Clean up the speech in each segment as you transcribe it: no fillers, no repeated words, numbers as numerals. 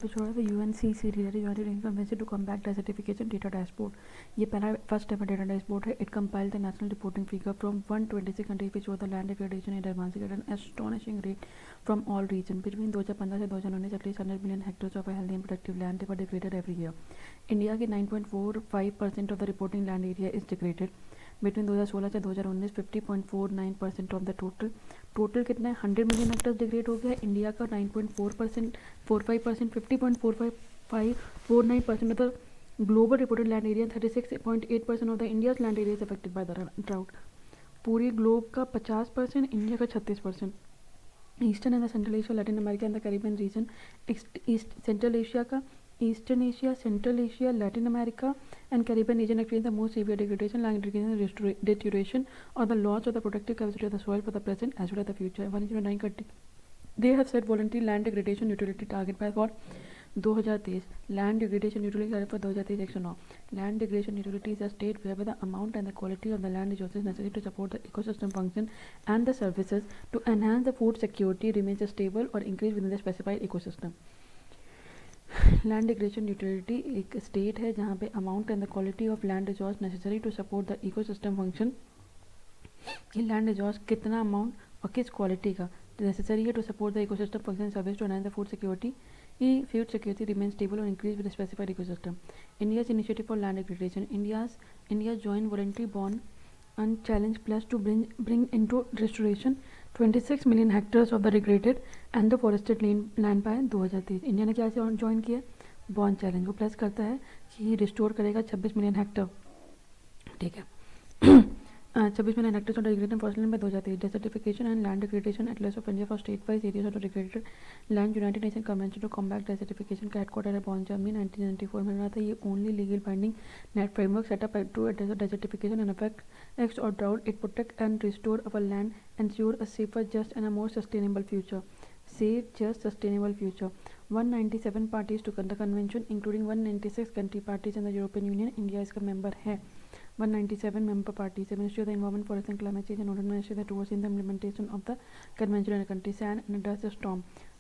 छोड़ा था UNCC United Convention to Combat Desertification Data Dashboard. ये पहला फर्स्ट एवर डेटा डैशबोर्ड है. It compiled the national reporting figure from 126 countries which show the land degradation and advancing at an astonishing rate from all regions. Between 2015 से 2019 at least 100 million hectares of a healthy and productive land were degraded every year. India के 9.45% of the reporting land area is degraded. Between 2016 से 2019 50.49% of the total कितना है 100 million hectares degrade हो गया. India का 9.4% 45% 50.4549% of the global reported land area 36.8% of the India's land area is affected by the drought. पूरी globe का 50%, India का 36%. Eastern and the central Asia, Latin America and the Caribbean region. Central Asia का Eastern Asia, Central Asia, Latin America and Caribbean region experience the most severe degradation, land degradation, deterioration or the loss of the protective capacity of the soil for the present as well as the future. 109 countries they have set voluntary land degradation neutrality target by for 2023. Land degradation neutrality target for 2023 section 9. Land degradation neutrality is a state whereby the amount and the quality of the land resources necessary to support the ecosystem function and the services to enhance the food security remains stable or increase within the specified ecosystem. Land degradation neutrality एक state है जहाँ पे amount and the quality of land resource necessary to support the ecosystem function. ये land resource कितना amount और किस quality का necessary है to support the ecosystem function service to enhance the food security. ये फूड सिक्योरिटी रिमेन स्टेबल और increase with specified ecosystem. India's initiative for land degradation. India join voluntary bond unchallenged plus to bring into restoration 26 million hectares of the degraded and the forested land by 2023. India ने क्या join किया? Bonn challenge. वो plus करता है कि restore करेगा 26 million Hector. ठीक है. 26 million hectares of degraded forest land by 2023. Desertification and land degradation atlas of India for state-wise areas of degraded land. United Nations Convention to Combat Desertification का headquarter है Bonn, Germany. 1994 में बना था. ये only legal binding net framework set up to address desertification and effects or drought. It protect and restore our land, ensure a safer, just and a more sustainable future. Safe, just, sustainable future. 197 parties to the convention, including 196 country parties in the European Union. India इसका member है. 197 member parties. The Ministry of the Environment, Forest and Climate Change and Northern Ministry that oversees the implementation of the convention in the country. Sand and dust storm.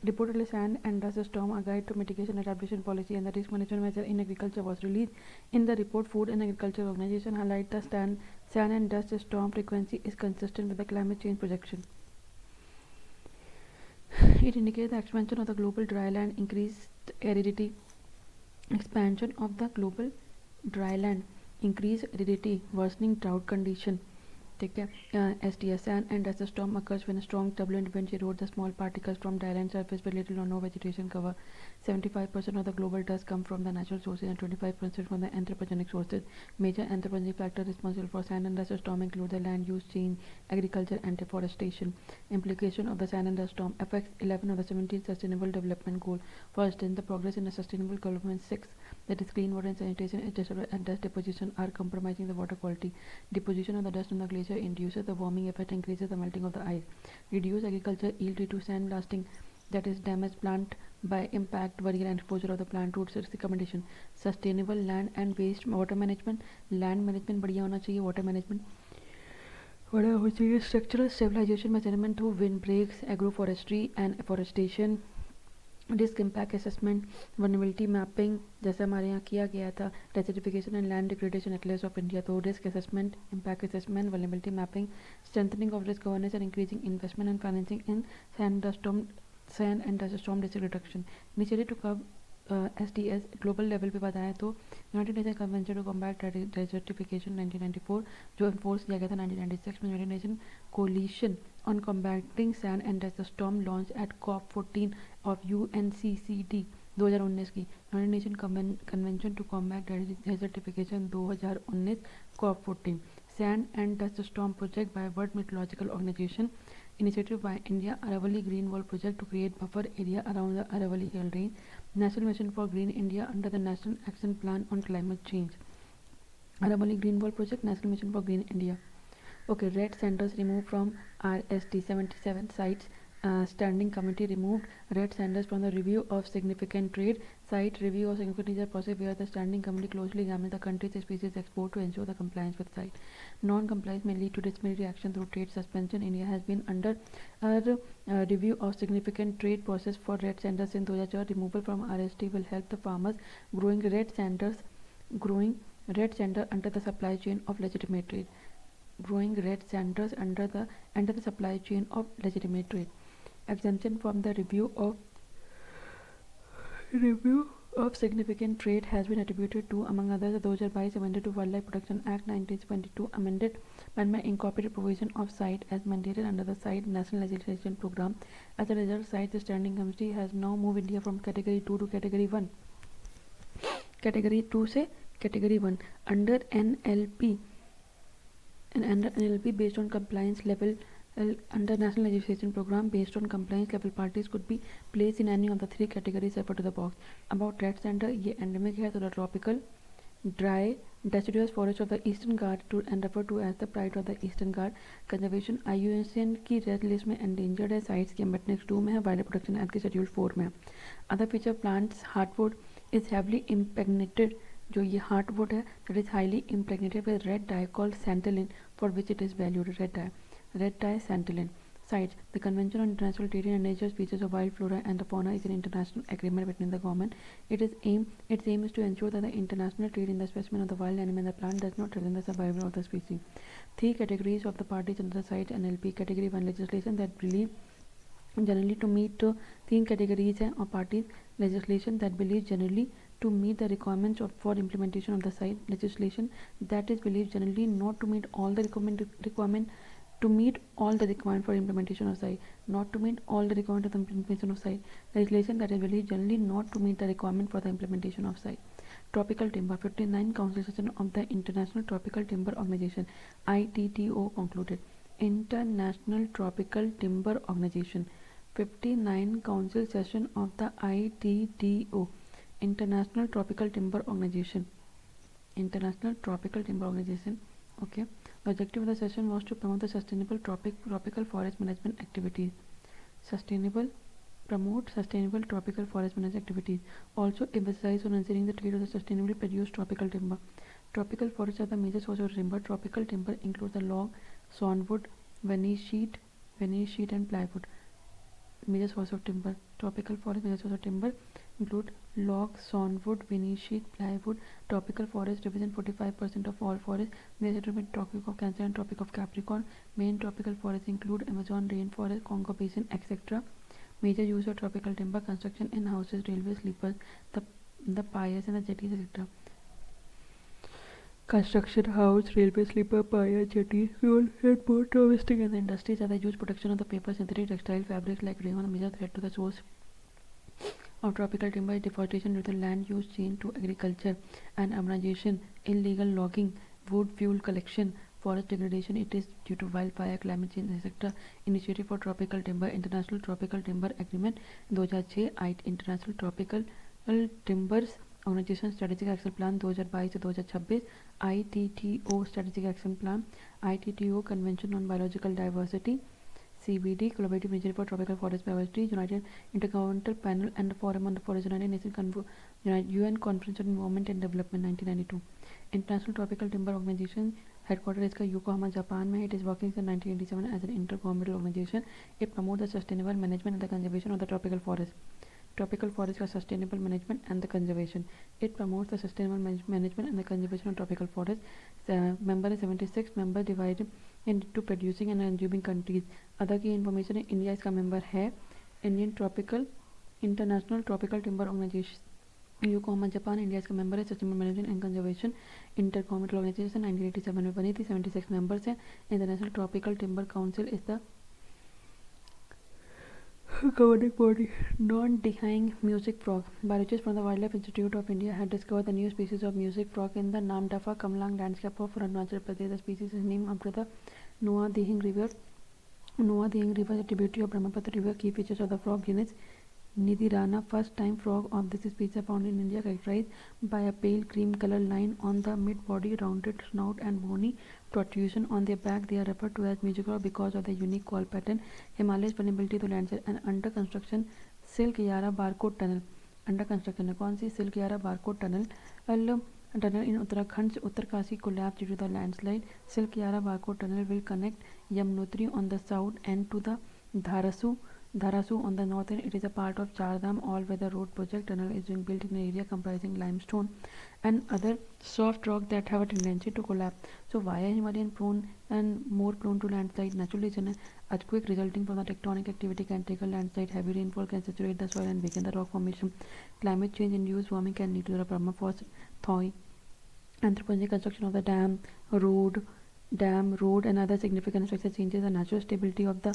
Reportedly, sand and dust storm, a guide to mitigation and adaptation policy and the risk management measure in agriculture was released. In the report, Food and Agriculture Organization highlight the sand and dust storm frequency is consistent with the climate change projection. It indicates the expansion of the global dry land, increased aridity, expansion of the global dry land, increased aridity, worsening drought condition. ठीक है. SDS and dust storm occurs when a strong turbulent wind erodes the small particles from dry land surface with little or no vegetation cover. 75% of the global dust come from the natural sources and 25% from the anthropogenic sources. Major anthropogenic factors responsible for sand and dust storm include the land use change, agriculture and deforestation. Implication of the sand and dust storm affects 11 of the 17 sustainable development goals. For instance, the progress in the sustainable development 6, that is clean water and sanitation, and dust deposition are compromising the water quality. Deposition of the dust on the glacier induces the warming effect, increases the melting of the ice. Reduce agriculture yield due to sand blasting, that is damage plant by impact, burial and exposure of the plant roots. Recommendation. Sustainable land and waste water management. Land management बढ़िया होना चाहिए. Water management बढ़िया होना चाहिए. Structural stabilization measurement through windbreaks, agroforestry and afforestation. Risk impact assessment, vulnerability mapping जैसे हमारे यहाँ किया गया था. Desertification and land degradation atlas of India. तो risk assessment, impact assessment, vulnerability mapping, strengthening of risk governance and increasing investment and financing in sand and dust storm risk reduction. Initiative to कब SDS global level पे बताया तो United Nation convention to combat Desertification 1994 जो in force किया गया था 1996 में. United nation collision on combating sand and dust storm launched at COP14 of UNCCD 2019 की. United Nation convention to combat desertification 2019 COP14. Sand and Dust Storm Project by World Meteorological Organization. Initiative by India. Aravalli Green Wall Project to create buffer area around the Aravalli Hill Range. National Mission for Green India under the National Action Plan on Climate Change. Aravalli Green Wall Project, National Mission for Green India. Okay, red centers removed from RST 77 sites Standing committee removed red sanders from the review of significant trade site. Review of significant trade is a process where the standing committee closely examines the country's species export to ensure the compliance with site. Non-compliance may lead to disciplinary action through trade suspension. India has been under review of significant trade process for red sanders since 2004. Removal from RST will help the farmers growing red sander under the supply chain of legitimate trade. Growing red sanders under the supply chain of legitimate trade. Exemption from the review of significant trade has been attributed to, among others, the 2022 amended to Wildlife Protection Act 1972 amendment incorporated provision of site as mandated under the Site National Legislation Program. As a result, Site Standing Committee has now moved India from Category 2 to Category 1. Category 2 से Category 1 under NLP based on compliance level. Under National Legislation Program based on compliance level, parties could be placed in any of the three categories referred to the box. About red sander, ये endemic है तो the tropical dry deciduous forest of the Eastern Ghats and referred to as the pride of the Eastern Ghats. Conservation IUCN की red list में endangered है, CITES की appendix 2 में है, wild protection act की शेड्यूल 4 में है. Other feature plants heartwood is heavily impregnated, जो ये हार्टवुड है that is highly impregnated with red dye called santalin for which it is valued. Red dye xanthan. Sites. The Convention on International Trade in Endangered Species of Wild Flora and the Fauna is an international agreement between the government. Its aim is to ensure that the international trade in the specimen of the wild animal and the plant does not threaten the survival of the species. Three categories of the parties under the Site NLP. Category 1 legislation that believe generally to meet तीन categories हैं और parties. Legislation that believes generally to meet the requirements for implementation of the site. Legislation that is believed generally not to meet all the requirement to meet all the requirement for implementation of site, not to meet all the requirement of the implementation of site. Legislation that is believed generally not to meet the requirement for the implementation of site. Tropical timber. 59 Council session of the International Tropical Timber Organization ITTO concluded. International Tropical Timber Organization. 59 Council session of the ITTO International Tropical Timber Organization. International Tropical Timber Organization. Okay. The objective of the session was to promote the sustainable tropical forest management activities. Promote sustainable tropical forest management activities. Also emphasize on ensuring the trade of the sustainably produced tropical timber. Tropical forests are the major source of timber. Tropical timber includes the log, sawnwood, veneer sheet and plywood. Major source of timber. Tropical forest major source of timber include log, sawnwood, veneer sheet, plywood. Tropical forests represent 45% of all forests. They are situated in Tropic of Cancer and Tropic of Capricorn. Main tropical forests include Amazon rainforest, Congo Basin, etc. Major use of tropical timber: construction in houses, railway sleepers, the piers and the jetties, etc. Construction, house, railway sleeper, pier, jetties, fuel and boat harvesting and the industries are the huge production of the paper, synthetic textile fabrics like rayon. A major threat to the source of tropical timber is deforestation due to land use change to agriculture and urbanization, illegal logging, wood fuel collection, forest degradation. It is due to wildfire, climate change, etc. Initiative for Tropical Timber. International Tropical Timber Agreement 2006. International Tropical Timbers Organization Strategic Action Plan 2022 से 2026. ITTO Strategic Action Plan. ITTO Convention on Biological Diversity. CBD Collaborative Initiative for Tropical Forest Biodiversity. United Intergovernmental Panel and Forum on the Forest. United Nations UN Conference on Environment and Development 1992. International Tropical Timber Organization headquarters इसका Yokohama Japan में. It is working since 1987 as an intergovernmental organization. It promotes the sustainable management and the conservation of the tropical forest. Tropical forest का sustainable management and the conservation. It promotes the sustainable management and the conservation of tropical forest. Member is 76 members divided into producing and consuming countries. Other key information है India इसका member है. International Tropical Timber Organization Yokohama Japan. India इसका member है. Sustainable Management and Conservation Intergovernmental Organization 1987 में बनी थी. 76 members हैं. International Tropical Timber Council is the governing body. Non-decaying music frog. Biologists from the Wildlife Institute of India had discovered the new species of music frog in the Namdapha Kamlang landscape of Arunachal Pradesh. The species is named after the Noa Dihing River. Noa Dihing River is a tributary of Brahmaputra River. Key features of the frog genus: Nidirana, first time frog of this species are found in India, characterized by a pale cream color line on the mid-body, rounded snout and bony protrusion on their back. They are referred to as musical because of their unique call pattern. Himalayas vulnerability to landslide and under construction Silkyara Barkot tunnel under construction है. कौन सी? Silkyara Barkot tunnel tunnel in Uttarakhand से Uttarkashi collapse due to the landslide. Silkyara Barkot tunnel will connect Yamunotri on the south end to the Dharasu on the north end. It is a part of Chardham all-weather road project. Tunnel is being built in an area comprising limestone and other soft rock that have a tendency to collapse. So why are Himalayan prone and more prone to landslide? Natural reason है earthquake resulting from the tectonic activity can trigger landslide. Heavy rainfall can saturate the soil and weaken the rock formation. Climate change induced warming can lead to the permafrost thawing. Anthropogenic construction of the dam, road and other significant structure changes the natural stability of the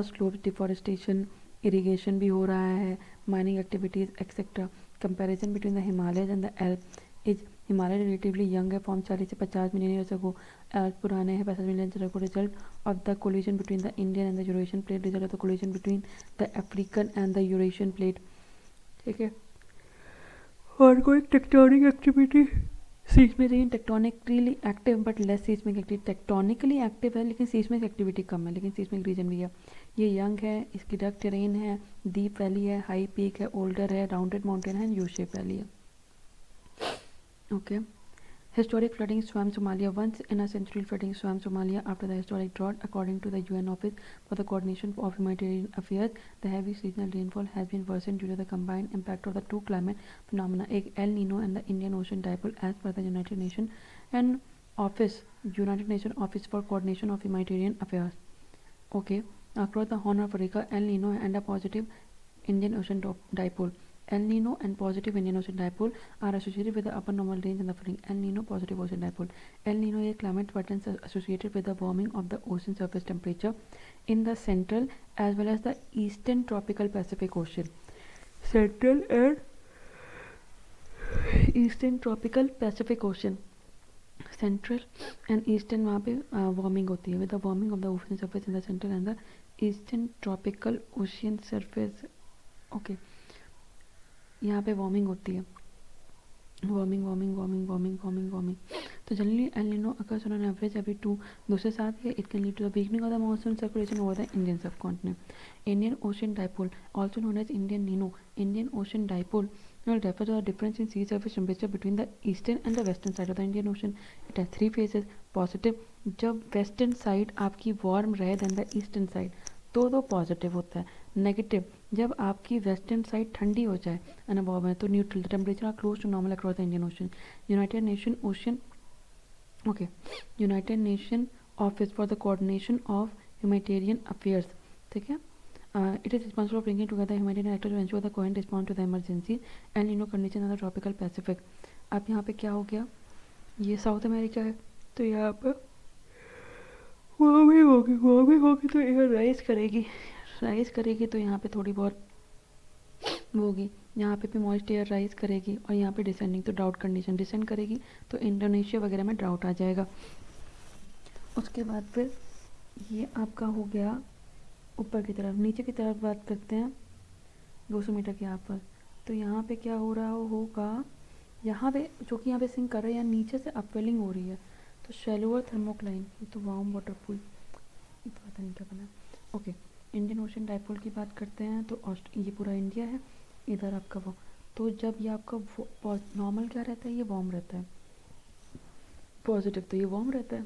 slopes. Deforestation, irrigation भी हो रहा है, mining activities etc. Comparison between the Himalayas and the Alps is Himalaya relatively young है, formed 40 से 50 million years ago. Alps पुराने हैं 65 million years ago. Result of the collision between the Indian and the Eurasian plate. Result of the collision between the African and the Eurasian plate. ठीक है. और कोई tectonic activity seismic region tectonically active but less seismic active. Tectonically active है लेकिन seismic activity कम है, लेकिन seismic reason भी है. ये यंग है, इसकी रग टेरेन है, डीप वैली है, हाई पीक है, ओल्डर है, राउंडेड माउंटेन है, यू शेप वैली है. Okay. Historic flooding swept Somalia. Once in a century, flooding swept Somalia after the historic drought. According to the UN Office for the Coordination of Humanitarian Affairs, the heavy seasonal rainfall has been worsened due to the combined impact of the two climate phenomena, El Nino and the Indian Ocean Dipole, as per the United Nations Office for Coordination of Humanitarian Affairs. Okay, across the Horn of Africa, El Nino and a positive Indian Ocean Dipole. El Nino and positive Indian Ocean Dipole are associated with the upper normal range and the flooding. El Nino positive ocean dipole. El Nino is climate patterns associated with the warming of the ocean surface temperature in the central as well as the eastern tropical Pacific Ocean. Central and eastern tropical Pacific Ocean. Central and eastern वहाँ पे warming होती है with the warming of the ocean surface in the central and the eastern tropical ocean surface. Okay. यहाँ पे warming होती है, warming. तो generally El Nino occurs on an average every 2 से 7 years. It can lead to the weakening of the monsoon circulation over the Indian subcontinent. Indian Ocean Dipole, also known as Indian Nino. Indian Ocean Dipole refers to the difference in sea surface temperature between the eastern and the western side of the Indian Ocean. It has 3 phases. Positive, जब western side आपकी warm रहे than the eastern side तो positive होता है. Negative, जब आपकी western side ठंडी हो जाए एंड वार्म है तो neutral. Temperature are close to normal across the Indian ocean. United Nation office for the coordination of humanitarian affairs. ठीक है. It is responsible for bringing together humanitarian actors to ensure the coherent response to the emergency and conditions in the tropical Pacific. अब यहाँ पे क्या हो गया, ये south America है तो यहाँ पे वार्मिंग होगी तो एयर राइज करेगी तो यहाँ पे थोड़ी बहुत वो होगी. यहाँ पे मॉइस्ट एयर राइज करेगी और यहाँ पे डिसेंडिंग तो ड्राउट कंडीशन डिसेंड करेगी तो इंडोनेशिया वगैरह में ड्राउट आ जाएगा. उसके बाद फिर ये आपका हो गया ऊपर की तरफ. नीचे की तरफ बात करते हैं 200 मीटर के यहाँ पर. तो यहाँ पे क्या हो रहा होगा, यहाँ पे जो कि यहाँ पे सिंक कर रहा है या नीचे से अपवेलिंग हो रही है तो शैलोअर थर्मोक्लाइन, तो वार्म वाटर पूल, पता नहीं क्या बना. ओके. इंडियन ओशन डाइपोल की बात करते हैं तो ये पूरा इंडिया है, इधर आपका वो. तो जब ये आपका नॉर्मल क्या रहता है, ये वार्म रहता है. पॉजिटिव तो ये वार्म रहता है.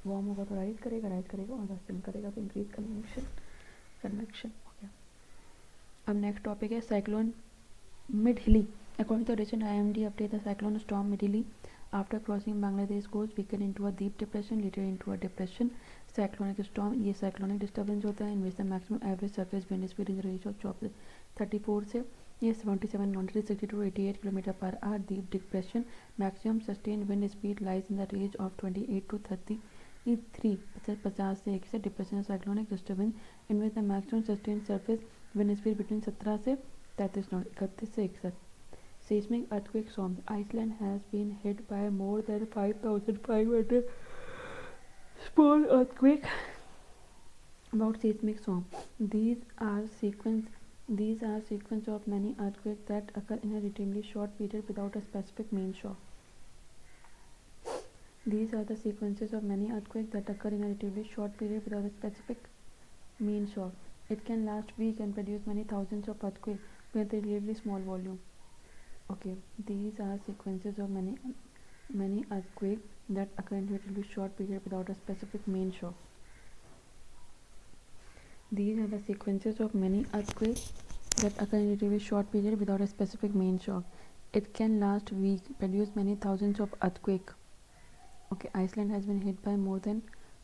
वार्म होगा तो राइज करेगा और वेस्टर्न करेगा तो इंक्रीज कन्वेक्शन. ओके. अब नेक्स्ट टॉपिक है साइक्लोन मिड हिली. According to the recent IMD update, the cyclone storm Midili, after crossing Bangladesh coast, weakened into a deep depression, later into a depression. Cyclonic storm, ये cyclonic disturbance होता है in which the maximum average surface wind speed in the range of 34 से 77 knots 60 to 88 km/h. Deep depression, maximum sustained wind speed lies in the range of 28 to 33 50 से 1 से. Depression cyclonic disturbance in which the maximum sustained surface wind speed between 17 से 33 knots 31 से 61. Seismic earthquake storm. Iceland has been hit by more than 5,500 small earthquake. About seismic storm. These are sequence These are sequence of many earthquakes that occur in a relatively short period without a specific main shock. These are the sequences of many earthquakes that occur in a relatively short period without a specific main shock. It can last weeks and produce many thousands of earthquakes with a relatively small volume. Okay, these are sequences of many earthquakes that occur in a relatively short period without a specific main shock. These are the sequences of many earthquakes that occur in a relatively short period without a specific main shock. It can last weeks, produce many thousands of earthquakes. Okay, Iceland has been hit by more than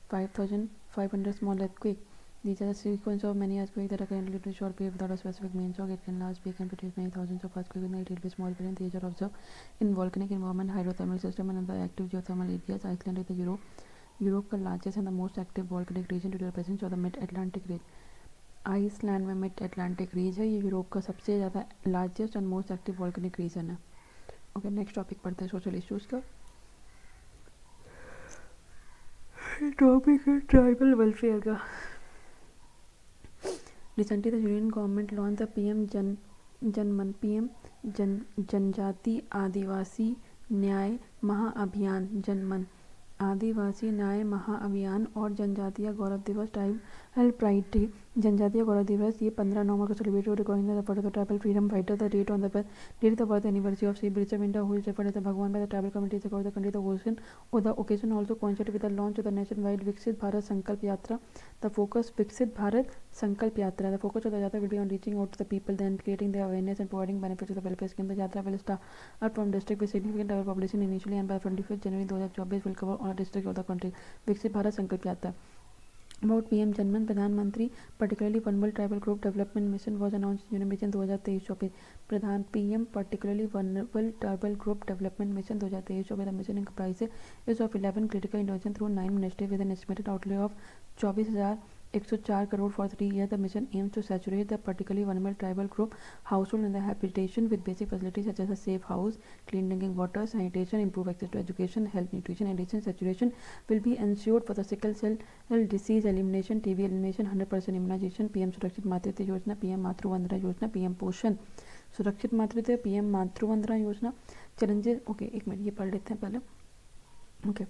5,500 small earthquakes. These are the sequence of many earthquakes that occur in a relatively short period without a specific main shock. It can last weeks and produce many thousands of earthquakes in a relatively small period. These are observed in volcanic environment, hydrothermal system, and other active geothermal areas. Iceland is the Europe का largest and the most active volcanic region due to the presence of the mid-Atlantic ridge. Iceland में mid Atlantic ridge है, ये Europe का सबसे ज़्यादा largest and most active volcanic region है. Okay, next topic पढ़ते हैं सोशल इश्यूज़ का. टॉपिक है ट्राइबल वेलफेयर का. Recently the union government launch the PM जनजाति आदिवासी न्याय महाअभियान. जनमन आदिवासी न्याय महाअभियान और जनजातीय गौरव दिवस ट्राइबल प्राइड डे. जनजातीय गौरव दिवस ये 15 नवंबर को celebrate recording the effort of the tribal freedom fighter. The date on the date of birth anniversary of Shri Birsa Munda who is referred as the Bhagwan by the tribal communities across the country. The occasion also coincided with the launch of the national wide Viksit Bharat Sankalp Yatra. The focus विकसित Bharat Sankalp Yatra. The focus of the yatra will be on reaching out to the people then creating the awareness and providing benefits of the welfare scheme. The yatra will start from district with significant tribal population initially and by 25 January 2024 will cover all district of the country. Viksit Bharat Sankalp यात्रा. About PM जनमन, प्रधानमंत्री particularly vulnerable tribal group development mission was announced in Union 2023-24. Pradhan PM particularly vulnerable tribal group development mission 2023-24. The mission comprises of 11 critical intervention through 9 initiatives with an estimated outlay of 24,104 crore for 3 years. The mission aims to saturate the particularly vulnerable tribal group household and the habitation with basic facilities such as a safe house, clean drinking water, sanitation, improve access to education, health, nutrition. Addition saturation will be ensured for the sickle cell disease elimination, TB elimination, 100% immunization. PM सुरक्षित मातृत्व योजना, PM मातृ Vandana Yojana, PM पोषण सुरक्षित मातृत्व, PM मातृ Vandana Yojana. Challenges. Okay, एक minute ये पढ़ लेते हैं पहले. ओके,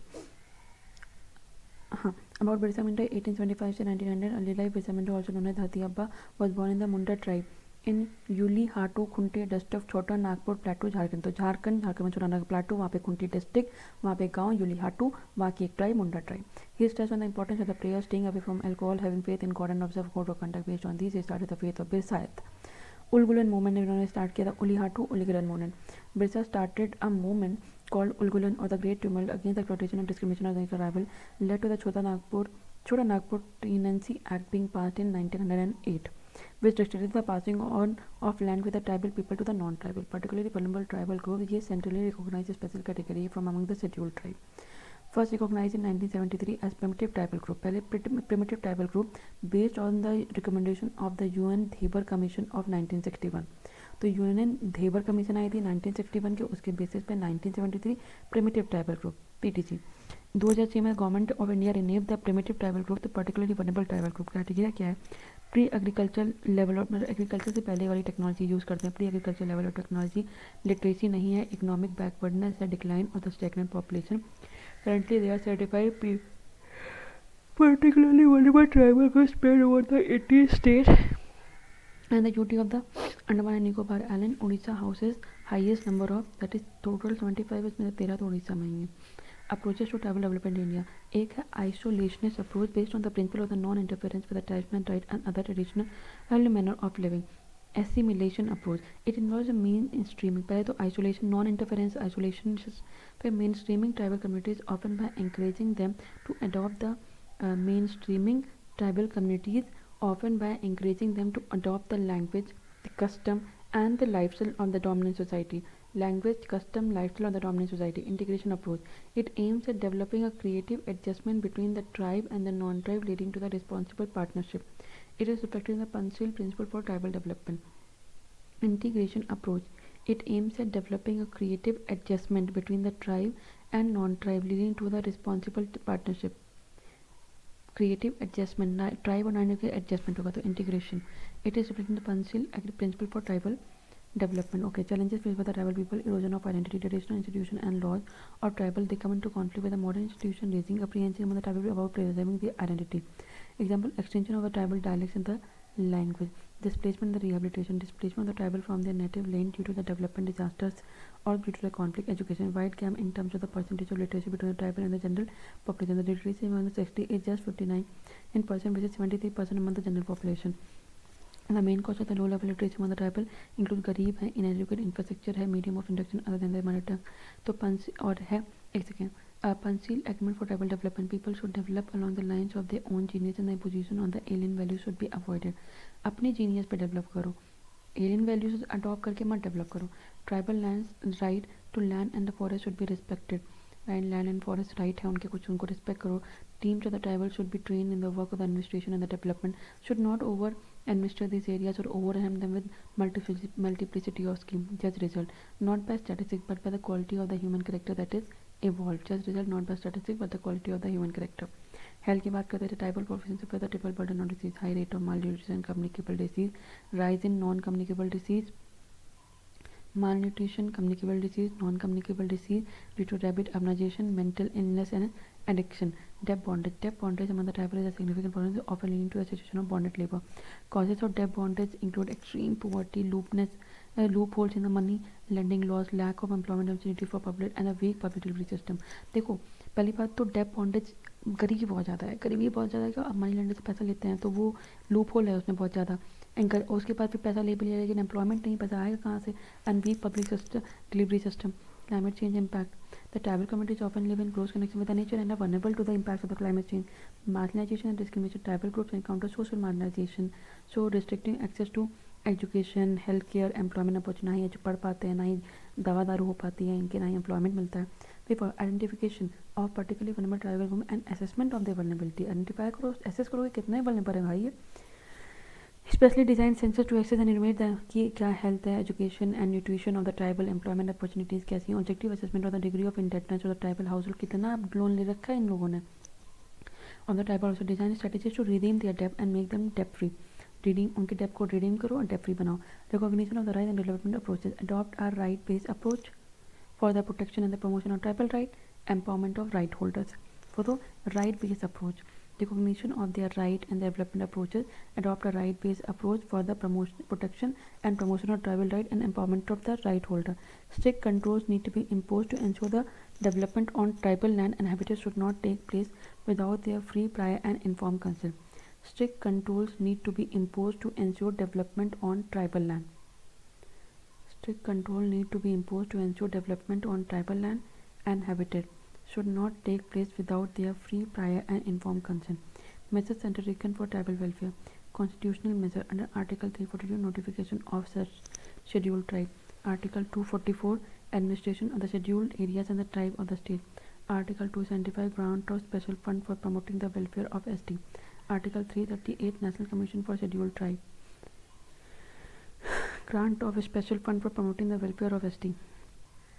हाँ. About Birsa Munda 1875 to 1900. Early life. Birsa Munda, also known as Dhati Abba, was born in the Munda tribe in Ulihatu Khunti district of Chota Nagpur प्लेटू Jharkhand. तो झारखंड में छोटा नागपुर प्लेटू, वहाँ पे खुंटी डिस्ट्रिक्ट, वहाँ पे गांव यूली हाटू, वहाँ की एक tribe Munda tribe. He stress on the importance of the prayer, staying away from alcohol, having faith in God and observe code of conduct. Based on this he started the faith of Birsait. Ulgulan movement इन्होंने start किया था. Ulihatu Ulgulan movement. Birsa started a movement called Ulgulan or the Great Tumult against the exploitation and discrimination of the tribal, led to the Chota Nagpur Tenancy Act being passed in 1908, which restricted the passing on of land with the tribal people to the non-tribal, particularly vulnerable tribal groups. Ye centrally recognized a special category from among the scheduled tribe. First recognized in 1973 as primitive tribal group. पहले primitive tribal group based on the recommendation of the UN Thebar Commission of 1961. तो UN धेबर commission आई थी 1961 के, उसके basis पे 1973 primitive tribal group PTC. 2006 में government of India renew the primitive tribal group. तो particularly vulnerable tribal group category क्या है? Pre agriculture level of, मतलब एग्रीकल्चर से पहले वाली टेक्नोलॉजी यूज़ करते हैं. Pre agriculture level of technology, literacy नहीं है, इकोनॉमिक बैकवर्डनेस है, decline of the stagnant population. Currently they are certified particularly vulnerable tribal groups spread over the 18 states and the UT of the Andaman and Nicobar Island. Odisha houses highest number of, that is total 75, इसमें 13 तो उड़ीसा में ही है. Approaches to tribal development in India. एक है isolationist approach based on the principle of the non-interference with the tribesman right and other traditional manner of living. Assimilation approach. It involves a mainstreaming. पहले तो isolation, non-interference, isolation, फिर mainstreaming tribal communities, often by encouraging them to adopt the mainstreaming tribal communities, often by encouraging them to adopt the language, the custom, and the lifestyle of the dominant society. Language, custom, lifestyle of the dominant society. Integration approach. It aims at developing a creative adjustment between the tribe and the non-tribe, leading to the responsible partnership. It is reflected in the Panchsheel principle for tribal development. Integration approach. It aims at developing a creative adjustment between the tribe and non-tribe, leading to the responsible partnership. Creative adjustment, tribe और नाइनर के adjustment होगा तो integration. It is represent the Panchsheel principle for tribal development. Okay, challenges faced by the tribal people: erosion of identity, traditional institution and laws of tribal. They come into conflict with the modern institution, raising apprehension among the tribal people about preserving their identity. Example: extension of the tribal dialects in the language. Displacement and the rehabilitation: displacement of the tribal from their native land due to the development disasters or due to the conflict. Education: wide gap in terms of the percentage of literacy between the tribal and the general population. The literacy among the 60 is just 59%, which is 73% among the general population. The main cause of the low level literacy among the tribal include गरीब है, inadequate infrastructure है, medium of induction other than their mother tongue. तो puns और है एक second. Pansil agreement for tribal development: people should develop along the lines of their own genius and the imposition on the alien values should be avoided. अपने genius पे develop करो, alien values adopt करके मत develop करो. Tribal lands right to land and the forest should be respected. Land and forest right है उनके, कुछ उनको रिस्पेक्ट करो. Teams of the tribal should be train in the work of the administration and the development, should not over administer these areas or overwhelm them with multiplicity of schemes. Judge result not by statistics but by the quality of the human character that is evolved. Judge result not by statistics but the quality of the human character. Health की बात करते हैं. Tribal profession से पता triple burden of disease, high rate of malnutrition, communicable disease, rise in non-communicable disease, malnutrition, communicable disease, non-communicable disease due to rapid urbanization, mental illness and addiction. Debt bondage among the tribal is a significant problem, often leading to a situation of bonded labor. Causes of debt bondage include extreme poverty, loopholes in the money lending laws, lack of employment opportunity for public and a weak public delivery system. देखो पहली बात तो Depp bondage गरीबी बहुत ज़्यादा है, गरीबी बहुत ज़्यादा है कि अब मनी लेंडर से पैसा लेते हैं तो वो लूप होल है उसमें बहुत ज़्यादा. उसके बाद फिर पैसा ले भी लिया लेकिन एम्प्लॉयमेंट नहीं, पैसा आएगा कहाँ से. And weak public delivery system. Climate change impact: the tribal communities often live in close connection with the nature and are vulnerable to the impacts of the climate change. Marginalization and discrimination: tribal groups encounter social marginalization, so restricting access to education, health care, employment opportunity, ना ही पढ़ पाते हैं, ना ही दवा दारू हो पाती है इनके, ना ही एम्प्लॉयमेंट मिलता है. Paper identification of particularly vulnerable tribal group and assessment of the vulnerability. Identify करो, एसेस करो कि कितने वल्नरेबल है भाई ये. Specially designed sensors to access and enumerate the कि क्या हेल्थ है, education and nutrition of the tribal, employment opportunities कैसी हैं, objective assessment of the degree of indebtedness of the tribal house hold, कितना लोन ले रखा है इन लोगों ने. On the tribal also design strategies to redeem there डेब्ट एंड मेक देम डेब्ट फ्री. रिडीम, उनके डेब्ट को रिडीम करो और डेब्ट फ्री बनाओ. Recognition of the right and development approaches: adopt are right based approach for the protection and the promotion of tribal right, empowerment of right holders. For the right based approach, recognition of their right and development approaches, adopt a right-based approach for the protection and promotion of tribal right and empowerment of the right holder. Strict controls need to be imposed to ensure the development on tribal land and habitats should not take place without their free, prior and informed consent. Strict controls need to be imposed to ensure development on tribal land. Strict control need to be imposed to ensure development on tribal land and habitat should not take place without their free, prior and informed consent. Measures undertaken for tribal welfare: constitutional measure under Article 342, notification of such scheduled tribe. Article 244, administration of the scheduled areas and the tribe of the state. Article 275, grant of special fund for promoting the welfare of ST. Article 338, National Commission for Scheduled Tribe. Grant of a special fund for promoting the welfare of ST.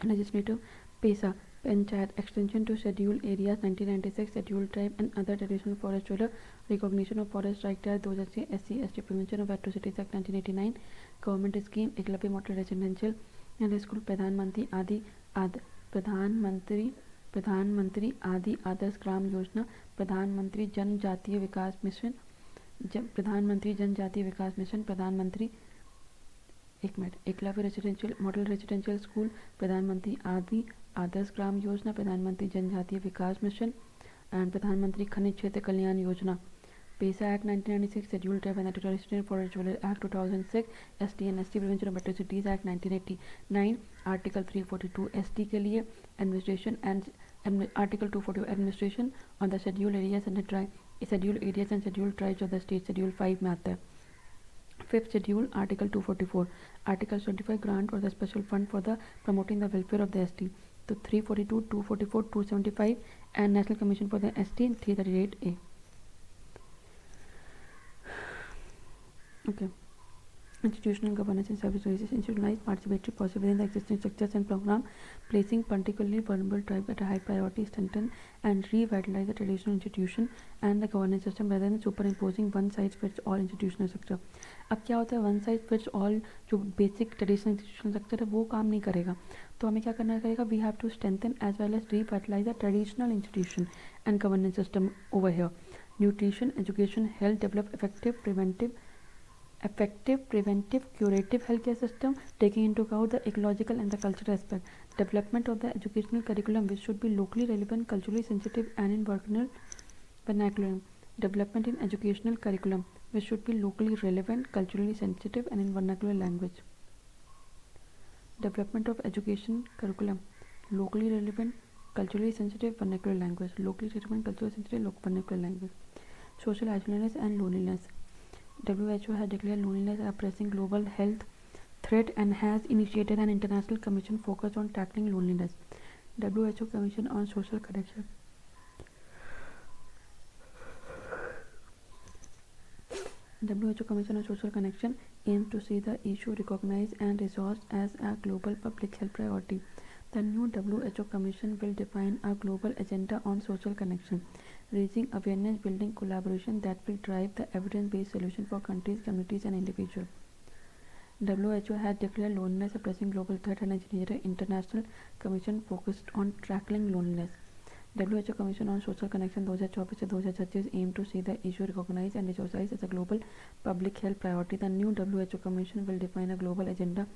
Legislative PESA, Panchayat, extension to scheduled areas 1996, scheduled tribe and other traditional forest dweller, recognition of forest right tier 2006, SC ST, prevention of atrocities act 1989, government scheme Eklavya model residential school, प्रधानमंत्री आदि आदर्श ग्राम योजना, प्रधानमंत्री जनजातीय विकास mission, प्रधानमंत्री Eklavya residential model residential school, प्रधानमंत्री आदि आदर्श ग्राम योजना, प्रधानमंत्री जनजातीय विकास mission and प्रधानमंत्री खनिज Kshetra Kalyan Yojana. PESA act 1996, scheduled tribe and territorial forest development act 2006, ST and ST prevention of atrocities act 1989, article 342 ST के लिए administration and article 240 administration on the scheduled areas and scheduled tribes of the state, schedule 5 में आता है. Fifth schedule, Article 244, Article 25, grant or the special fund for the promoting the welfare of the ST. So 342, 244, 275 and National Commission for the ST and 338A. Okay. Institutional governance and service services institutionalized participatory policy within the existing structures and program, placing particularly vulnerable tribes at a high priority, strengthen and revitalize the traditional institution and the governance system rather than superimposing one size fits all institutional structure. अब क्या होता है, one size fits all जो basic traditional institutional structure है वो काम नहीं करेगा, तो हमें क्या करना करेगा, we have to strengthen as well as revitalise the traditional institution and governance system over here. Nutrition, education, health, develop effective preventive curative healthcare system taking into account the ecological and the cultural aspect. Development of the educational curriculum which should be locally relevant, culturally sensitive and in vernacular. Development in educational curriculum which should be locally relevant, culturally sensitive and in vernacular language. Development of education curriculum locally relevant, culturally sensitive, vernacular language. Locally relevant, culturally sensitive, vernacular language. Social isolation and loneliness. WHO has declared loneliness a pressing global health threat and has initiated an international commission focused on tackling loneliness. WHO Commission on Social Connection. WHO Commission on Social Connection aims to see the issue recognized and resourced as a global public health priority. The new WHO Commission will define a global agenda on social connection, raising awareness, building collaboration that will drive the evidence-based solution for countries, communities and individuals. WHO has declared loneliness a pressing global threat and initiated an international commission focused on tackling loneliness. WHO Commission on Social Connection 2024 से 2026 aim to see the issue recognized and resourced as a global public health priority. The new WHO Commission will define a global agenda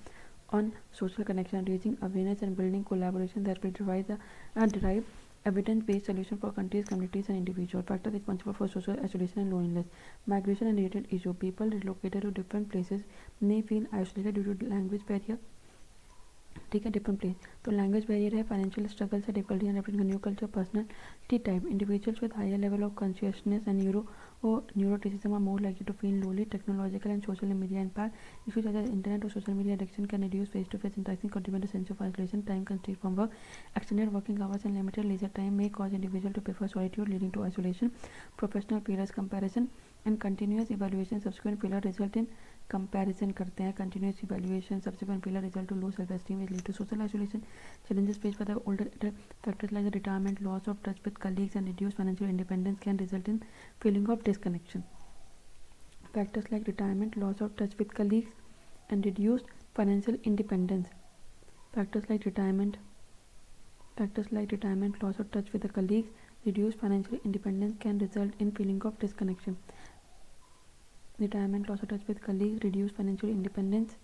on social connection, raising awareness and building collaboration that will derive evidence-based solution for countries, communities and individuals. Factors responsible for social isolation and loneliness. Migration and related issue. People relocated to different places may feel isolated due to language barrier. ठीक है, different place, तो language barrier है, financial struggles है, difficulty in adopting new culture, personality type. Individuals with higher level of consciousness and neuroticism are more likely to feel lonely. Technological and social media impact. Issues such as internet or social media addiction can reduce face-to-face interaction, contribute to sense of isolation. Time constraint from work, extended working hours and limited leisure time may cause individuals to prefer solitude, leading to isolation. Professional peers comparison and continuous evaluation. Subsequent failure result in comparison करते हैं, continuous evaluation, subsequent failure result to low self esteem which lead to social isolation. Challenges faced by the older factors like the retirement, loss of touch with colleagues and reduce financial independence can result in feeling of disconnection. Factors like retirement, loss of touch with colleagues and reduced financial independence. Factors like retirement, loss of touch with the colleagues, reduced financial independence can result in feeling of disconnection. Retirement, loss of touch with colleagues, reduced financial independence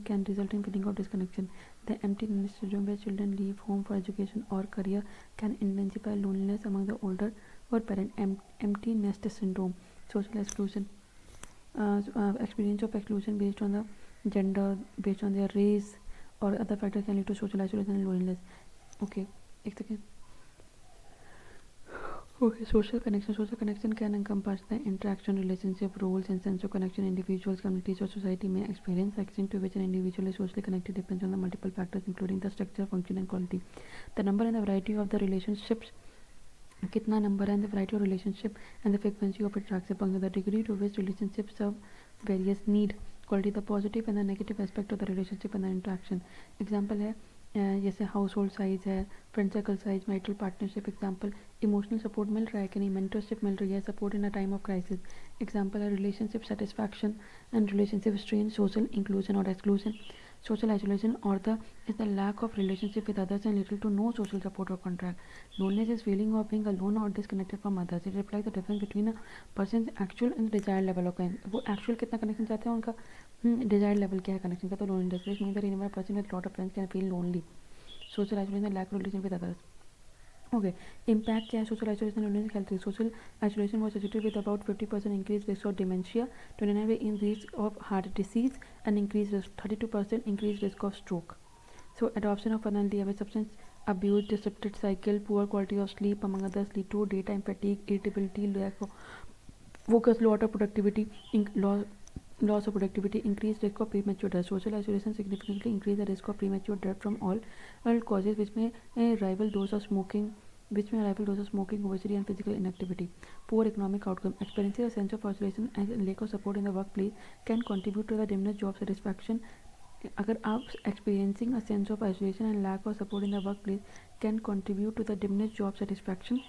can result in feeling of disconnection. The empty nest syndrome, where children leave home for education or career, can intensify loneliness among the older or parent. Empty nest syndrome. Social exclusion, experience of exclusion based on the gender, based on their race or other factors can lead to social isolation and loneliness. Okay, एक second. Okay, social connection can encompass the interaction, relationship, roles and sense of connection individuals, communities or society may experience. The extent to which an individual is socially connected depends on the multiple factors including the structure, function and quality. The number and the variety of the relationships, कितना number and the variety of relationship and the frequency of interaction, the degree to which relationships serve various need, quality, the positive and the negative aspect of the relationship and the interaction. Example है जैसे household size है, friend circle size, marital partnership. Example, emotional support मिल रहा है कि नहीं, mentorship मिल रही है, support in a time of crisis. Example है relationship satisfaction and relationship strain, social inclusion और exclusion. Social isolation or is the lack of relationship with others and little to no social support or contact. Loneliness is feeling of being alone or disconnected from others. It reflects the difference between a person's actual and desired level of connection. वो actual कितना connection चाहते हैं, उनका desired level क्या है connection का, तो loneliness means that even a person with lot of friends can feel lonely. Social isolation, lack of relation with others. Okay, impact क्या है social isolation and loneliness health risk. Social isolation was associated with about 50% increased risk of dementia, 29% increase of heart disease, and increased risk 32% increased risk of stroke. So adoption of unhealthy habits, substance abuse, disrupted cycle, poor quality of sleep among others lead to daytime fatigue, irritability, lack of focus, loss of productivity, increased risk of premature death. Social isolation significantly increase the risk of premature death from all causes which may rival those of smoking, which may rival those of smoking, obesity, and physical inactivity. Poor economic outcome. Experiencing a sense of isolation and lack of support in the workplace can contribute to the diminished job satisfaction. अगर आप experiencing a sense of isolation and lack of support in the workplace can contribute to the diminished job satisfaction.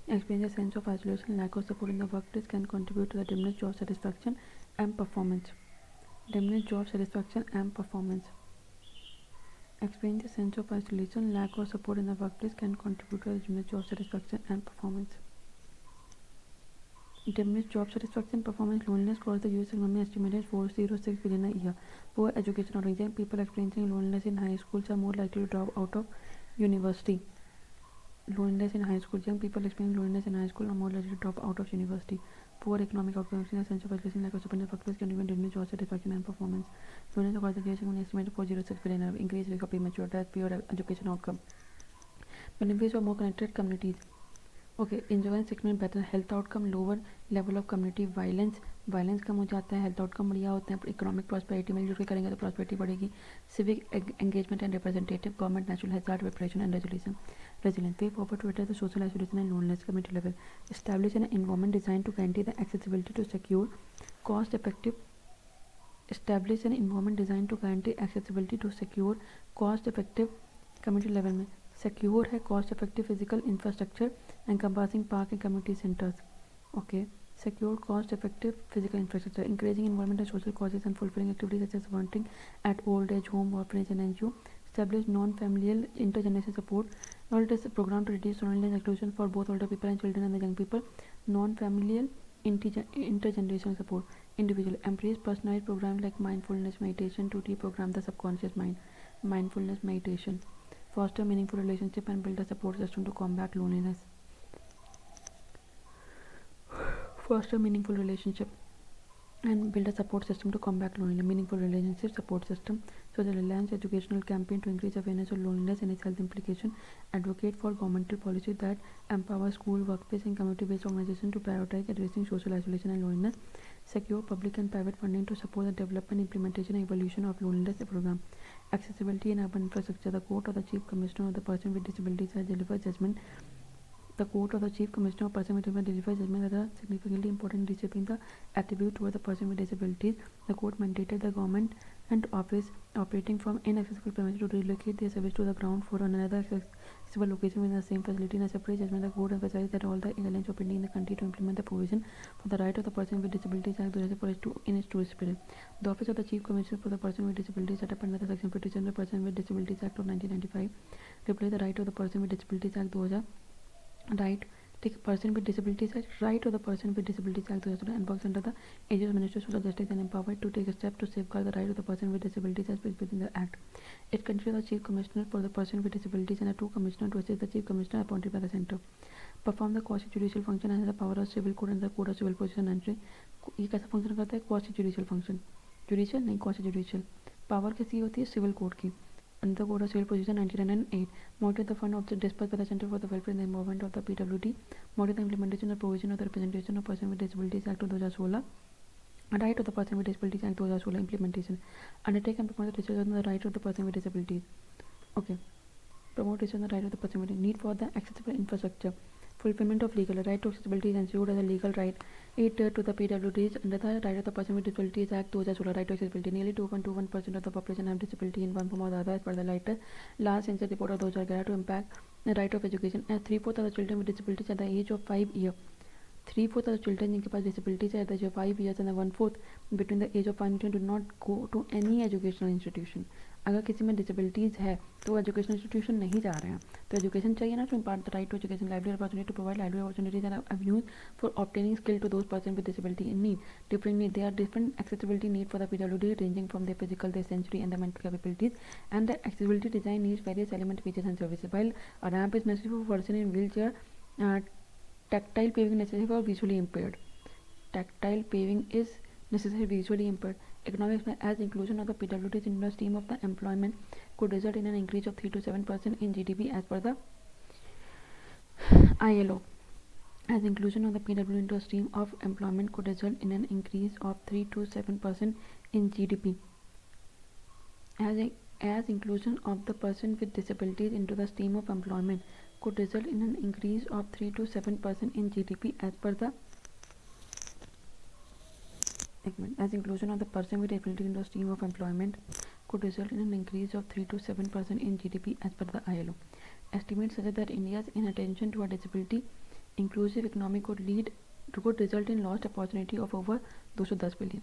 Experience a sense of isolation and lack of support in the workplace can contribute to the diminished job satisfaction and performance. Diminished job satisfaction and performance. Experience a sense of isolation, lack of support in the workplace can contribute to the diminished job satisfaction and performance. Diminished job satisfaction, performance, loneliness across the US economy estimated 406 billion a year. Poor education or young people experiencing loneliness in high schools are more likely to drop out of university. Loneliness in high school. Young people experiencing loneliness in high school are more likely to drop out of university. Poor economic outcomes, a sense of isolation, lack of support in the workplace can even diminish job satisfaction and performance. Loneliness across the US economy estimated 406 billion, increased risk of premature death, poor education outcome. Benefits of more connected communities. Okay, enjoy 6 minutes better health outcome, lower level of community violence कम हो जाता है, health outcome बढ़िया होते हैं, economic prosperity मिलजुल के करेंगे तो प्रॉस्पेरिटी बढ़ेगी, civic engagement and representative government natural hazard preparation and resilience way forward to better the social isolation and loneliness community level, establish an environment design to guarantee the accessibility to secure cost effective establish an environment designed to guarantee accessibility to secure cost effective community level में secure है cost effective physical infrastructure encompassing park and community centers. Okay, secure cost effective physical infrastructure, encouraging environmental social causes and fulfilling activities such as volunteering at old age home, orphanage and NGO. Establish non-familial intergenerational support. Now it is a program to reduce loneliness exclusion for both older people and children and the young people. Non-familial intergenerational support. Individual embrace personalized programs like mindfulness meditation to reprogram the subconscious mind. Mindfulness meditation. Foster meaningful relationship and build a support system to combat loneliness. Foster meaningful relationship and build a support system to combat loneliness. Meaningful relationship support system. So the Reliance educational campaign to increase awareness of loneliness and its health implication. Advocate for governmental policy that empower school, workplace and community-based organizations to prioritize addressing social isolation and loneliness. Secure public and private funding to support the development, implementation and evolution of loneliness program. Accessibility and urban infrastructure. The Court of the Chief Commissioner of the Person with Disabilities has delivered judgment. The Court of the Chief Commissioner of Person with Disabilities delivers judgment that are significantly important in reshaping the attribute towards the person with disabilities. The court mandated the government and office operating from inaccessible premises to relocate their service to the ground floor or another accessible location within the same facility. In a separate judgment, the court emphasized that all the airlines operating in the country to implement the provision for the right of the Person with Disabilities Act 2004 in its true spirit. The Office of the Chief Commissioner for the Person with Disabilities, set up under the Section 57 of the Person with Disabilities Act of 1995, replaced the right of the Person with Disabilities Act 2000. Right, take person with disabilities act, right of the Person with Disabilities Act 2000 and works under the aegis of Ministry of Social Justice and empowered to take a step to safeguard the right of the person with disabilities as specified in the act. It considers the Chief Commissioner for the Person with Disabilities and a two commissioner to assist the Chief Commissioner appointed by the Centre. Perform the quasi judicial function and has the power of civil court and the Code of Civil Procedure entry. ये कैसा function करता है? Quasi judicial function. Judicial नहीं, quasi judicial. Power किसकी होती है? Civil court की. Under the Code of Civil Procedure 1908, monitor the fund of the dispersed by the Center for the Welfare and the Involvement of the PWD, monitor the implementation and provision of the Representation of Person with Disabilities Act of 2016, right of the Person with Disabilities Act 2016 implementation, undertake and promote the research on the right of the person with disabilities. Okay, promote research on the right of the person with need for the accessible infrastructure. Fulfillment of legal right to accessibility is ensured as a legal right. It to the PWDs under the right of the Person with Disabilities Act 2016 right to accessibility. Nearly 2.21% of the population have disability in one form or the other as per the last census report of 2011 to impact the right of education. As 3/4 of the children with disabilities at the age of 5 years. 3/4 of the children जिनके पास disabilities है at the age of 5 years and 1/4 between the age of 5 and 10 do not go to any educational institution. अगर किसी में disabilities है तो educational institution नहीं जा रहे हैं, तो एजुकेशन चाहिए ना, to impart the right to education, lively opportunity to provide lively opportunities and avenues for obtaining skill to those person with disability in need. Different need. There are different accessibility need for the PWD ranging from their physical, their sensory and their mental capabilities, and the accessibility design needs various element features and services. While a ramp is necessary for a person in wheelchair, tactile paving necessary for visually impaired. Tactile paving is necessary visually impaired. Economics as inclusion of the PWDs in the stream of the employment could result in an increase of 3 to 7% in GDP as per the ILO. As inclusion of the PWD into a stream of employment could result in an increase of 3 to 7% in GDP. As as inclusion of the person with disabilities into the stream of employment could result in an increase of 3 to 7% in GDP as per the as inclusion of the person with disability into the stream of employment could result in an increase of 3 to 7% in GDP as per the ILO. Estimates suggest that India's inattention to a disability inclusive economy could result in lost opportunity of over 210 billion.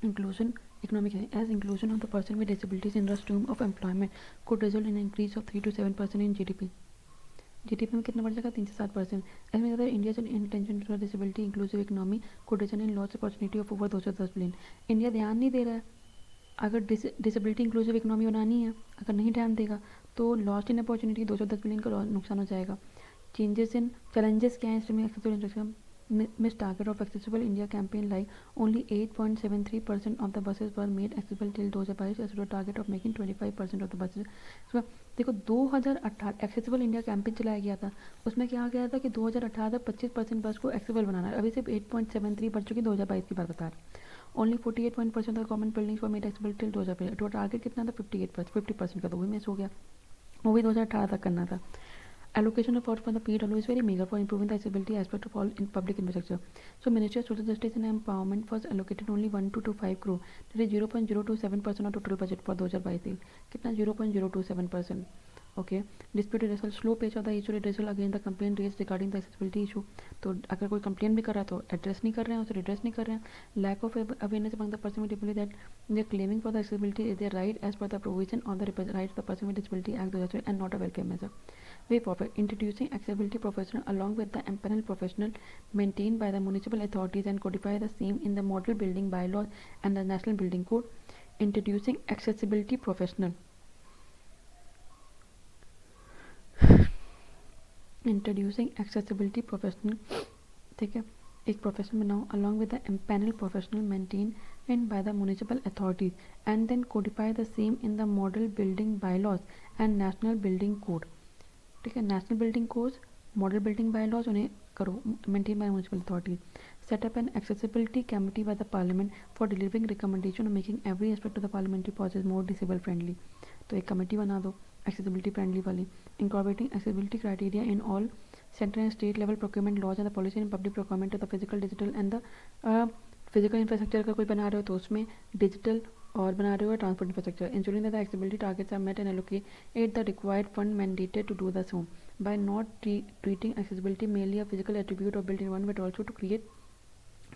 Inclusion economic as inclusion of the person with disabilities in the stream of employment could result in an increase of 3 to 7% in GDP. GDP में कितना बढ़ जाएगा 3 से 7%. ऐसे में India intention to disability inclusive economy code result in loss opportunity of over 210 billion. India ध्यान नहीं दे रहा है. अगर डिसेबिलिटी इंक्लूसिव इकोनॉमी बनानी है, अगर नहीं ध्यान देगा तो लॉस्ट इन अपॉर्चुनिटी 210 बिलियन का नुकसान हो जाएगा. चैलेंजेस क्या है इसमें? Miss target of accessible India campaign like only 8.73% of the buses were made accessible till 2022 as a target of making 25% of the buses. So, देखो 2018 एक्सेसिबल इंडिया कैंपेन चलाया गया था. उसमें क्या गया था कि 2018 तक 25% बस को एक्सेसिबल बनाना है. अभी सिर्फ 8.73 बढ़ चुकी 2022 की बात बता रहे. Only 48% of government buildings for made accessible till 2022. तो टारगेट कितना था 50% का, तो वही मिस हो गया. वो भी 2018 तक करना था. Allocation of funds for the PW is very meager for improving the accessibility aspect of all in public infrastructure. So Ministry of Social Justice and Empowerment was allocated only 1,225 crore. That is 0.027% of total budget for 2022. कितना 0.027%. Okay. Dispute redressal, slow pace of the issue redressal against the complaint raised regarding the accessibility issue. तो अगर कोई complaint भी कर रहा है तो address नहीं कर रहे हैं, उसे redress नहीं कर रहे हैं. Lack of awareness among the person with disability that they are claiming for the accessibility is their right as per the provision of the Right of the Person with Disability Act 2000 and not a welfare measure. Way forward, introducing accessibility professional along with the empaneled professional maintained by the municipal authorities and codify the same in the model building bylaws and the national building code. Introducing accessibility professional. Introducing accessibility professional. ठीक है, एक professional बनाओ along with the empaneled professional maintained by the municipal authorities and then codify the same in the model building bylaws and national building code. ठीक है, national building codes, model building bylaws उन्हें करो maintain by municipal authorities. Setup an accessibility committee by the parliament for delivering recommendation और making every aspect of the parliamentary process more disable friendly. तो एक committee बना दो accessibility friendly वाली. Incorporating accessibility criteria in all central and state level procurement laws and the policy in public procurement of the physical digital and the physical infrastructure का कोई बना रहे हो तो उसमें डिजिटल और बना रहे हो transport infrastructure. Insuring that the accessibility targets are met and allocate the required fund mandated to do the so by not treating accessibility merely a physical attribute or built environment but also to create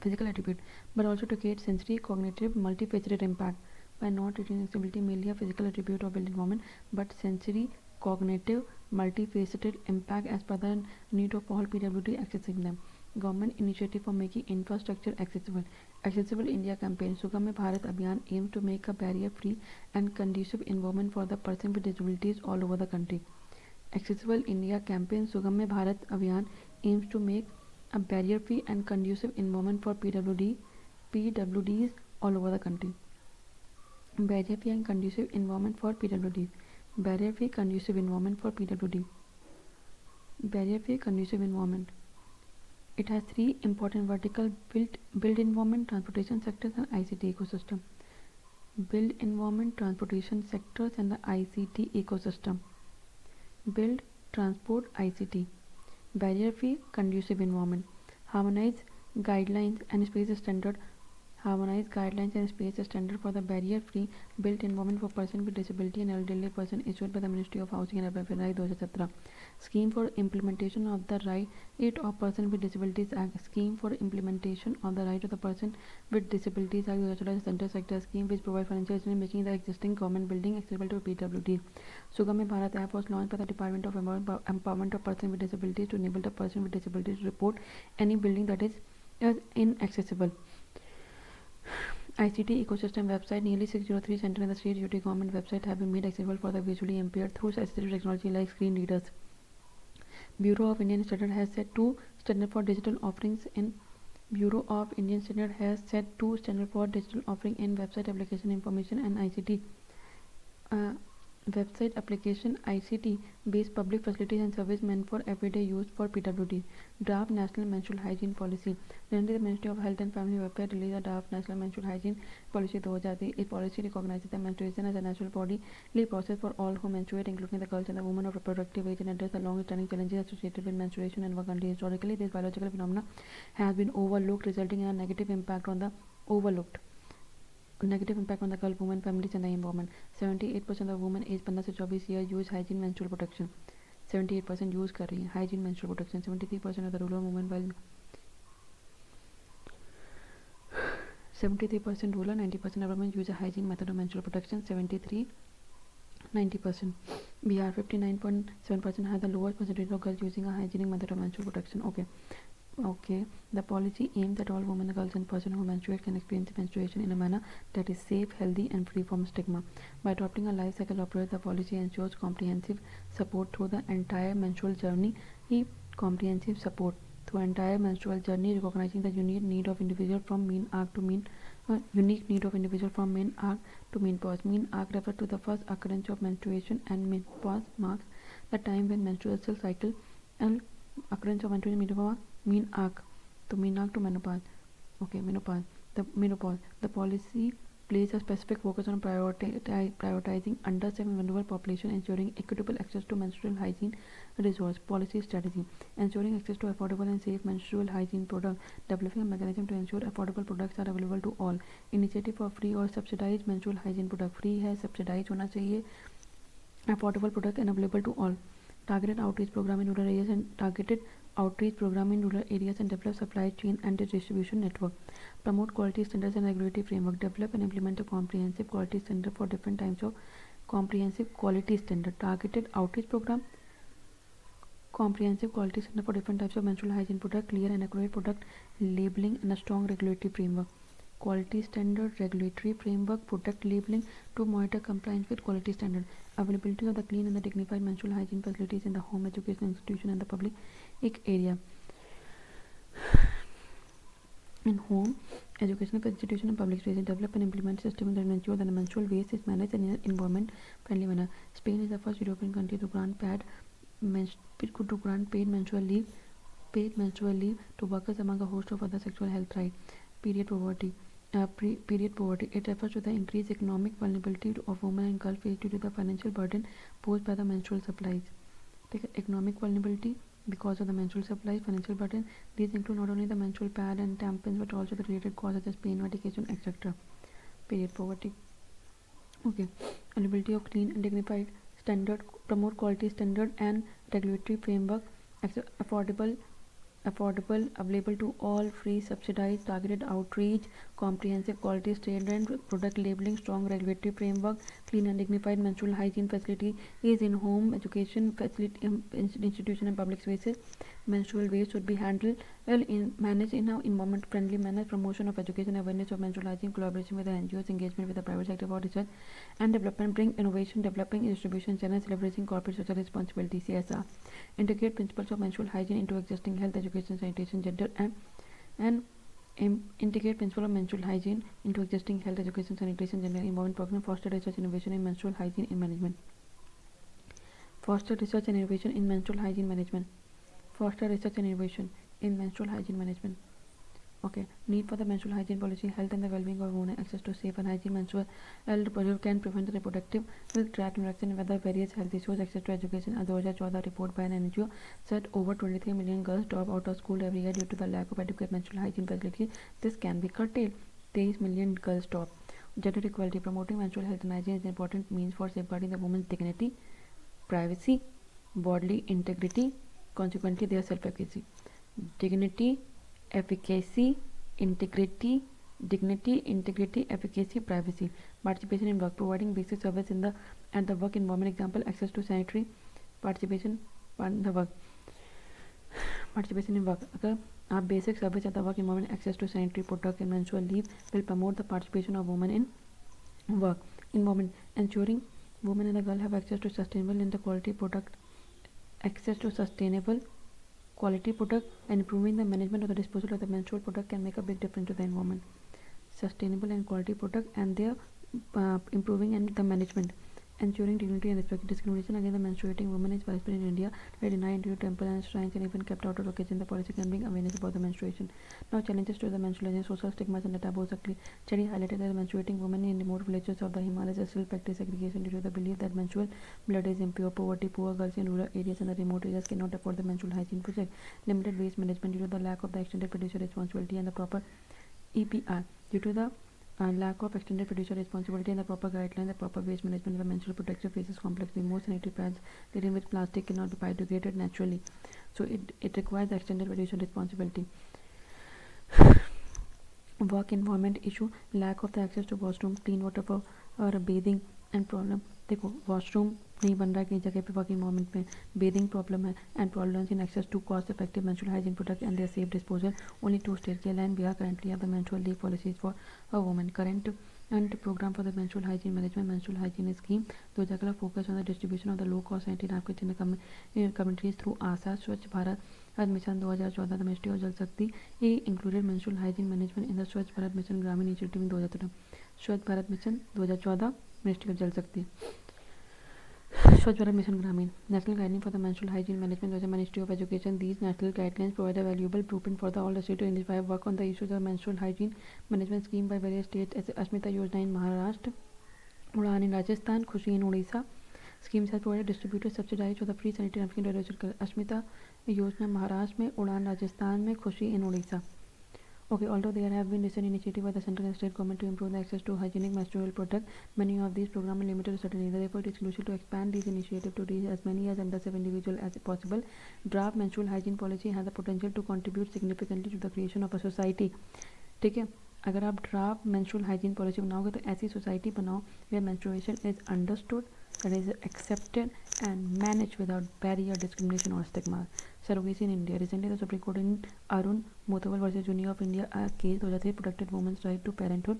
physical attribute but also to create sensory cognitive multifaceted impact. By not treating accessibility merely a physical attribute or built environment but sensory cognitive multifaceted impact as per the need of all PWD accessing them. Government initiative for making infrastructure accessible. Accessible India campaign सुगम्य भारत अभियान aims to make a barrier free and conducive environment for the person with disabilities all over the country. Accessible India campaign सुगम्य भारत अभियान aims to make a barrier free and conducive environment for PWDs all over the country. Barrier free and conducive environment for PWDs. Barrier free conducive environment for PWD. Barrier free conducive environment. It has three important vertical: built environment, transportation sectors and ICT ecosystem. Built environment, transportation sectors and the ICT ecosystem. Build, transport, ICT. Barrier free, conducive environment. Harmonize guidelines and space standard. Harmonize guidelines and space standard for the barrier free built environment for person with disability and elderly person issued by the Ministry of Housing and Urban Affairs 2017. Scheme for implementation of the right of person with disabilities act. Scheme for implementation of the right of the person with disabilities act 2017. Center sector scheme which provide financial assistance making the existing government building accessible to PWD. Sugamya Bharat app was launched by the Department of Empowerment of Person with Disabilities to enable the person with disabilities to report any building that is inaccessible. ICT ecosystem website. Nearly 603 centers in the state duty government website have been made accessible for the visually impaired through assistive technology like screen readers. Bureau of Indian Standards has set two standards for digital offerings in Bureau of Indian Standards has set two standards for digital offering in website application information and ICT. website application ICT based public facilities and service meant for everyday use for PWD. Draft National Menstrual Hygiene Policy. Recently, the Ministry of Health and Family Welfare released a draft National Menstrual Hygiene Policy 2003. This policy recognizes the menstruation as a natural bodily process for all who menstruate, including the girls and the women of reproductive age, and address the long-standing challenges associated with menstruation in our country. Historically, this biological phenomenon has been overlooked, resulting in a negative impact on the girl, women, families and the environment. 78% of women aged 15 से 24 years use hygiene menstrual protection. 78% use कर रही हैं hygiene menstrual protection. 73% of the rural women, while 73% rural, 90% of women use a hygiene method of menstrual protection. 73, 90%. Bihar 59.7% has the lowest percentage of girls using a hygienic method of menstrual protection. Okay. The policy aims at all women, girls, and persons who menstruate can experience menstruation in a manner that is safe, healthy, and free from stigma. By adopting a life cycle approach, the policy ensures comprehensive support through the entire menstrual journey. Recognizing the unique need of individual from mean arc to mean pause. Mean arc refers to the first occurrence of menstruation, and mean pause marks the time when menstrual cycle and occurrence of menstruation. Mean arc to menopause. Menopause. The policy places a specific focus on prioritizing underserved and vulnerable population, ensuring equitable access to menstrual hygiene resource. Policy strategy: ensuring access to affordable and safe menstrual hygiene products, developing a mechanism to ensure affordable products are available to all. Initiative for free or subsidized menstrual hygiene product. Free है, subsidized होना चाहिए, affordable product and available to all. Targeted outreach program in rural areas and develop supply chain and distribution network. Promote quality standards and regulatory framework. Develop and implement a comprehensive quality standard for different types of targeted outreach program. Comprehensive quality standard for different types of menstrual hygiene product. Clear and accurate product labeling and a strong regulatory framework. Quality standard, regulatory framework, product labeling to monitor compliance with quality standard. Availability of the clean and the dignified menstrual hygiene facilities in the home, education institution and the public area. In home, educational institution and public spaces, develop and implement systems that ensure that the menstrual waste is managed in an environment friendly manner. Spain is the first European country to grant paid menstrual leave to workers among a host of other sexual health rights. Period poverty. It refers to the increased economic vulnerability of women and girls faced due to the financial burden posed by the menstrual supplies. Economic vulnerability because of the menstrual supplies, financial burden. These include not only the menstrual pad and tampons but also the related causes such as pain, medication, etc. Period poverty. Availability of clean and dignified standard. Promote quality standard and regulatory framework. Affordable, available to all, free, subsidized, targeted outreach, comprehensive quality standard, product labeling, strong regulatory framework, clean and dignified menstrual hygiene facility is in home, education facility, institution and public spaces. Menstrual waste should be managed in an environment friendly manner. Promotion of education, awareness of menstrual hygiene, collaboration with the NGOs, engagement with the private sector for research and development, bring innovation, developing distribution channels, leveraging corporate social responsibility, CSR. Integrate principles of menstrual hygiene into existing health, education, sanitation, gender and integrate principle of menstrual hygiene into existing health, education, sanitation, gender environment program. Foster research innovation in menstrual hygiene in management. Foster research and innovation in menstrual hygiene management. Need for the menstrual hygiene policy. Health and the well-being of women. Access to safe and hygiene menstrual product can prevent the reproductive tract infection and other various health issues. Access to education. A 2014 report by an NGO said over 23 million girls drop out of school every year due to the lack of adequate menstrual hygiene facilities. This can be curtailed. 23 million girls drop. Gender equality. Promoting menstrual health and hygiene is an important means for safeguarding the woman's dignity, privacy, bodily integrity, consequently their self-efficacy. Dignity, integrity, efficacy, privacy. Participation in work. Providing basic service at the work environment. Example, access to sanitary. Participation in work. अगर आप basic service at the work environment, access to sanitary product and menstrual leave will promote the participation of women in work environment, ensuring women and the girl have access to sustainable and the quality product. And improving the management of the disposal of the menstrual product can make a big difference to the environment. Sustainable and quality product and their improving and the management ensuring dignity and respect. Discrimination against the menstruating woman is widespread in India. They deny into temple and shrines and even kept out of occasion. The policy can bring awareness about the menstruation. Now, challenges to the menstruation, social stigmas and the taboos. A study highlighted that menstruating women in remote villages of the Himalayas still practice segregation due to the belief that menstrual blood is impure. Poverty, poor girls in rural areas and the remote areas cannot afford the menstrual hygiene project. Limited waste management due to the lack of the extended producer responsibility and the proper EPR. Due to the lack of extended producer responsibility and the proper guidelines, the proper waste management, the menstrual protection faces complex. Most sanitary pads laden with plastic cannot be biodegraded naturally, so it requires the extended producer responsibility. Work environment issue, lack of the access to washroom, clean water for bathing and problem. देखो washroom नहीं बन रहा है कई जगह पे work environment में, bathing problem है and problems in access to cost effective menstrual hygiene product and their safe disposal. Only 2 states Kerala and Bihar currently have the menstrual leave policies for a woman. Current and program for the menstrual hygiene management, menstrual hygiene scheme. Dojagala focus on the distribution of the low cost anti-narcotic communities through ASA. Swachh Bharat Mission 2014. The Ministry of Jal Shakti included menstrual hygiene management in the Swachh Bharat Mission Gramin initiative in 2013. Swachh Bharat Mission 2014, Ministry of Jal Shakti. Swachh Bharat Mission Gramin. National Guideline for the Menstrual Hygiene Management by the Ministry of Education. These national guidelines provide a valuable blueprint for all the states to identify work on the issues of menstrual hygiene management scheme by various states as Asmita Yojana in Maharashtra, Udaan in Rajasthan, Khushi in Odisha. Schemes have provided distributed subsidized for the free sanitary napkin distribution. Asmita Yojana Maharashtra में, Udaan Rajasthan में, Khushi in Odisha. Okay, although there have been recent initiatives by the central and state government to improve the access to hygienic menstrual products, many of these programs are limited to certain areas. Therefore, it is crucial to expand these initiatives to reach as many as underserved individuals as possible. Draft menstrual hygiene policy has the potential to contribute significantly to the creation of a society. ठीक है, अगर आप draft menstrual hygiene policy बनाओगे तो ऐसी society बनाओ where menstruation is understood, that is accepted and managed without barrier, discrimination or stigma. Surrogacy in India. Recently, the Supreme Court in Arun Motawal versus Union of India case 2003 protected women's right to parenthood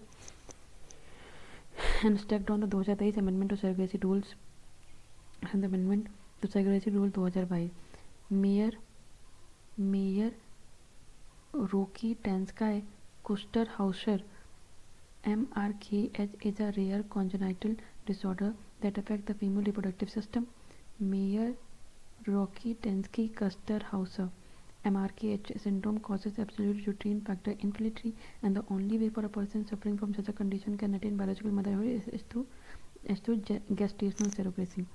and struck down the 2023 amendment to surrogacy rules and the amendment to surrogacy rule 2022. Mayor Rocky Tanskaya Kuster-Hauser MRKH is a rare congenital disorder that affects the female reproductive system. Mayor Rocky Tensky Kuster-Hauser MRKH syndrome causes absolute uterine factor infertility, and the only way for a person suffering from such a condition can attain biological motherhood is through gestational surrogacy.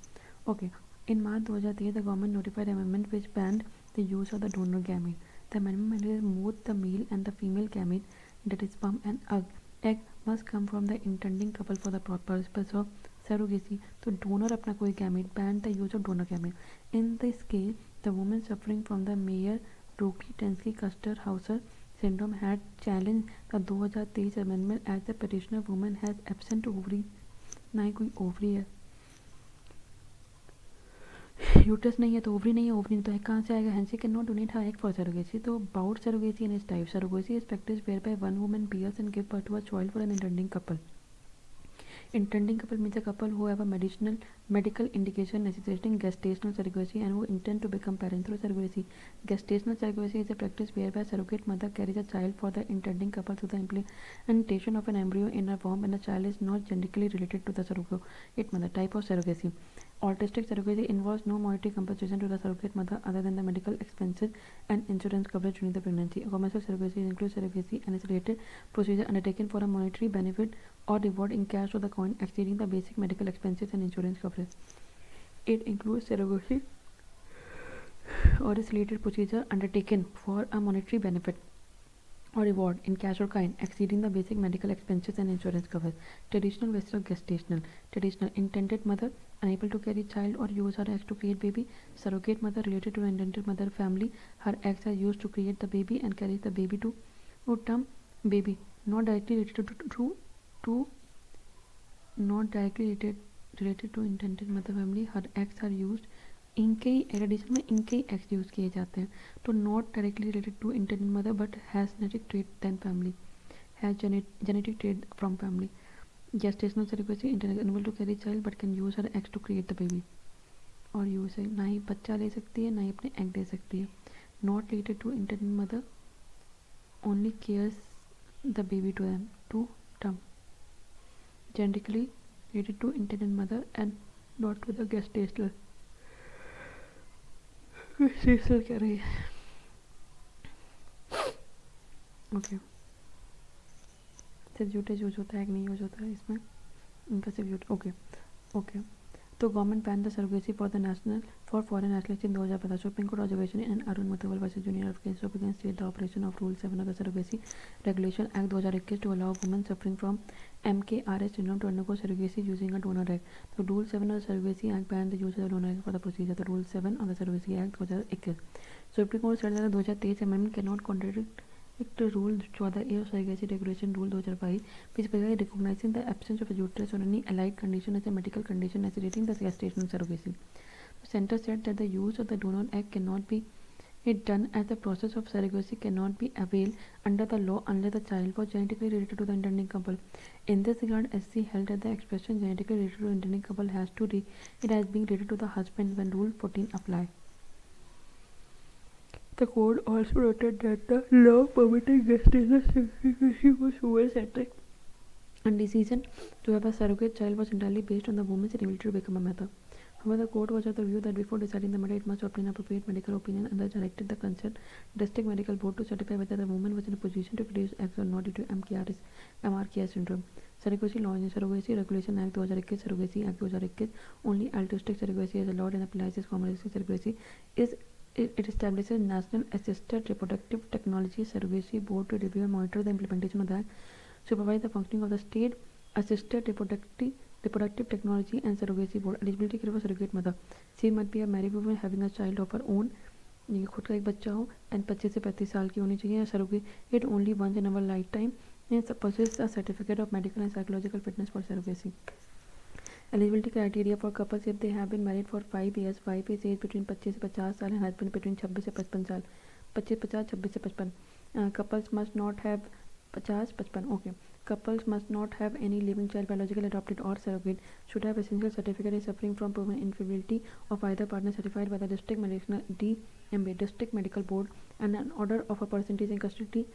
Okay, in March 2003, the government notified an amendment which banned the use of the donor gamete. The amendment mandated both the male and the female gamete, that is sperm and egg, must come from the intending couple for the purpose of surrogacy. So donor अपना कोई gamete, banned the use of donor gamete. In this case, the woman suffering from the Mayer Rocky Tensky Kuster-Hauser syndrome had challenged the 2023 amendment as the petitioner woman has absent ovary. ना ही कोई ovary है, uterus नहीं है तो ovary नहीं है, ovary नहीं तो एग कहाँ से आएगा? Hence, can not donate her egg for surrogacy. तो about surrogacy and its type. Surrogacy is practiced whereby one woman bears and gives birth to a child for an intending couple. Intending couple means a couple who have a medical indication necessitating gestational surrogacy and who intend to become parents through surrogacy. Gestational surrogacy is a practice whereby a surrogate mother carries a child for the intending couple through the implantation of an embryo in a womb, and the child is not genetically related to the surrogate mother. Type of surrogacy. Altruistic surrogacy involves no monetary compensation to the surrogate mother other than the medical expenses and insurance coverage during the pregnancy. Commercial surrogacy includes surrogacy and its related procedure undertaken for a monetary benefit or reward in cash or the coin exceeding the basic medical expenses and insurance coverage. It includes surrogacy or its related procedure undertaken for a monetary benefit or reward in cash or kind exceeding the basic medical expenses and insurance coverage. Traditional versus gestational. Traditional: intended mother unable to carry child or use her eggs to create baby. Surrogate mother related to intended mother family. Her eggs are used to create the baby and carries the baby to term baby. Not directly related to intended mother family. Her eggs are used. इनके ही addition में इनके ही x use किए जाते हैं. तो not directly related to intended mother but has genetic trait then family, has genetic trait from family. Gestational surrogacy intended unable to carry child but can use her eggs to create the baby. और use है ना ही बच्चा ले सकती है ना ही अपने egg दे सकती है. Not related to intended mother only cares the baby to term. Genetically related to intended mother and not with gestational. Gestational कह रही है। ओके, सब्ज्यूटेज यूज होता है कि नहीं यूज होता है इसमें, इनका सब्ज्यूट। Okay okay. तो government ban the surrogacy for the national for foreign nationalist in 2015। Supreme Court observation in Arun Muthuvel versus junior African बिगन state the operation of rule 7 of the surrogacy regulation act 2021 to allow women suffering from MKRS syndrome to undergo surrogacy using a donor egg. तो rule 7 of the surrogacy act ban the use of the donor egg for the procedure. The rule 7 of the surrogacy act 2021. Supreme court said that the 2023 amendment cannot contradict rule 14A of surrogacy regulation rule 2022, which specifically recognizing the absence of a uterus or any allied condition as a medical condition necessitating the gestation surrogacy. The center said that the use of the donor egg cannot be done as the process of surrogacy cannot be availed under the law unless the child was genetically related to the intending couple. In this regard, SC held that the expression genetically related to the intending couple has to it has been related to the husband when Rule 14 apply. The court also noted that the law permitting gestation surrogacy was woman-centric, and decision to have a surrogate child was entirely based on the woman's inability to become a mother. However, the court was of the view that before deciding the matter, it must obtain appropriate medical opinion and thus directed the concerned district medical board to certify whether the woman was in a position to produce eggs or not due to MRKS syndrome. Surrogacy law in Surrogacy Regulation Act 2021, Surrogacy Act 2021, only altruistic surrogacy is allowed and applies as common surrogacy is it establishes National Assisted Reproductive Technology Surrogacy Board to review and monitor the implementation of the act, supervise the functioning of the State Assisted Reproductive Technology and Surrogacy Board. Eligibility for surrogate mother. She must be a married woman having a child of her own, खुद का एक बच्चा हो, and 25 से 35 साल की होनी चाहिए. Surrogate only once in our lifetime and possess a certificate of medical and psychological fitness for surrogacy. Eligibility criteria for couples if they have been married for 5 years, wife is age between 25 से 50 साल and husband between 26 से 55 साल. 25 50 26 से 55. Couples must not have 50 55. Okay. Couples must not have any living child, biological, adopted or surrogate. Should have essential certificate is suffering from proven infidelity of either partner certified by the district medical board, and an order of a percentage in custody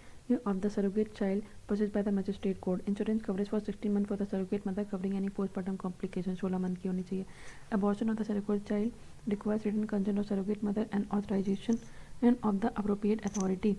of the surrogate child possessed by the magistrate court. Insurance coverage for 16 months for the surrogate mother covering any postpartum complications. 16 month की होनी चाहिए. Abortion of the surrogate child requires written consent of surrogate mother and authorization of the appropriate authority.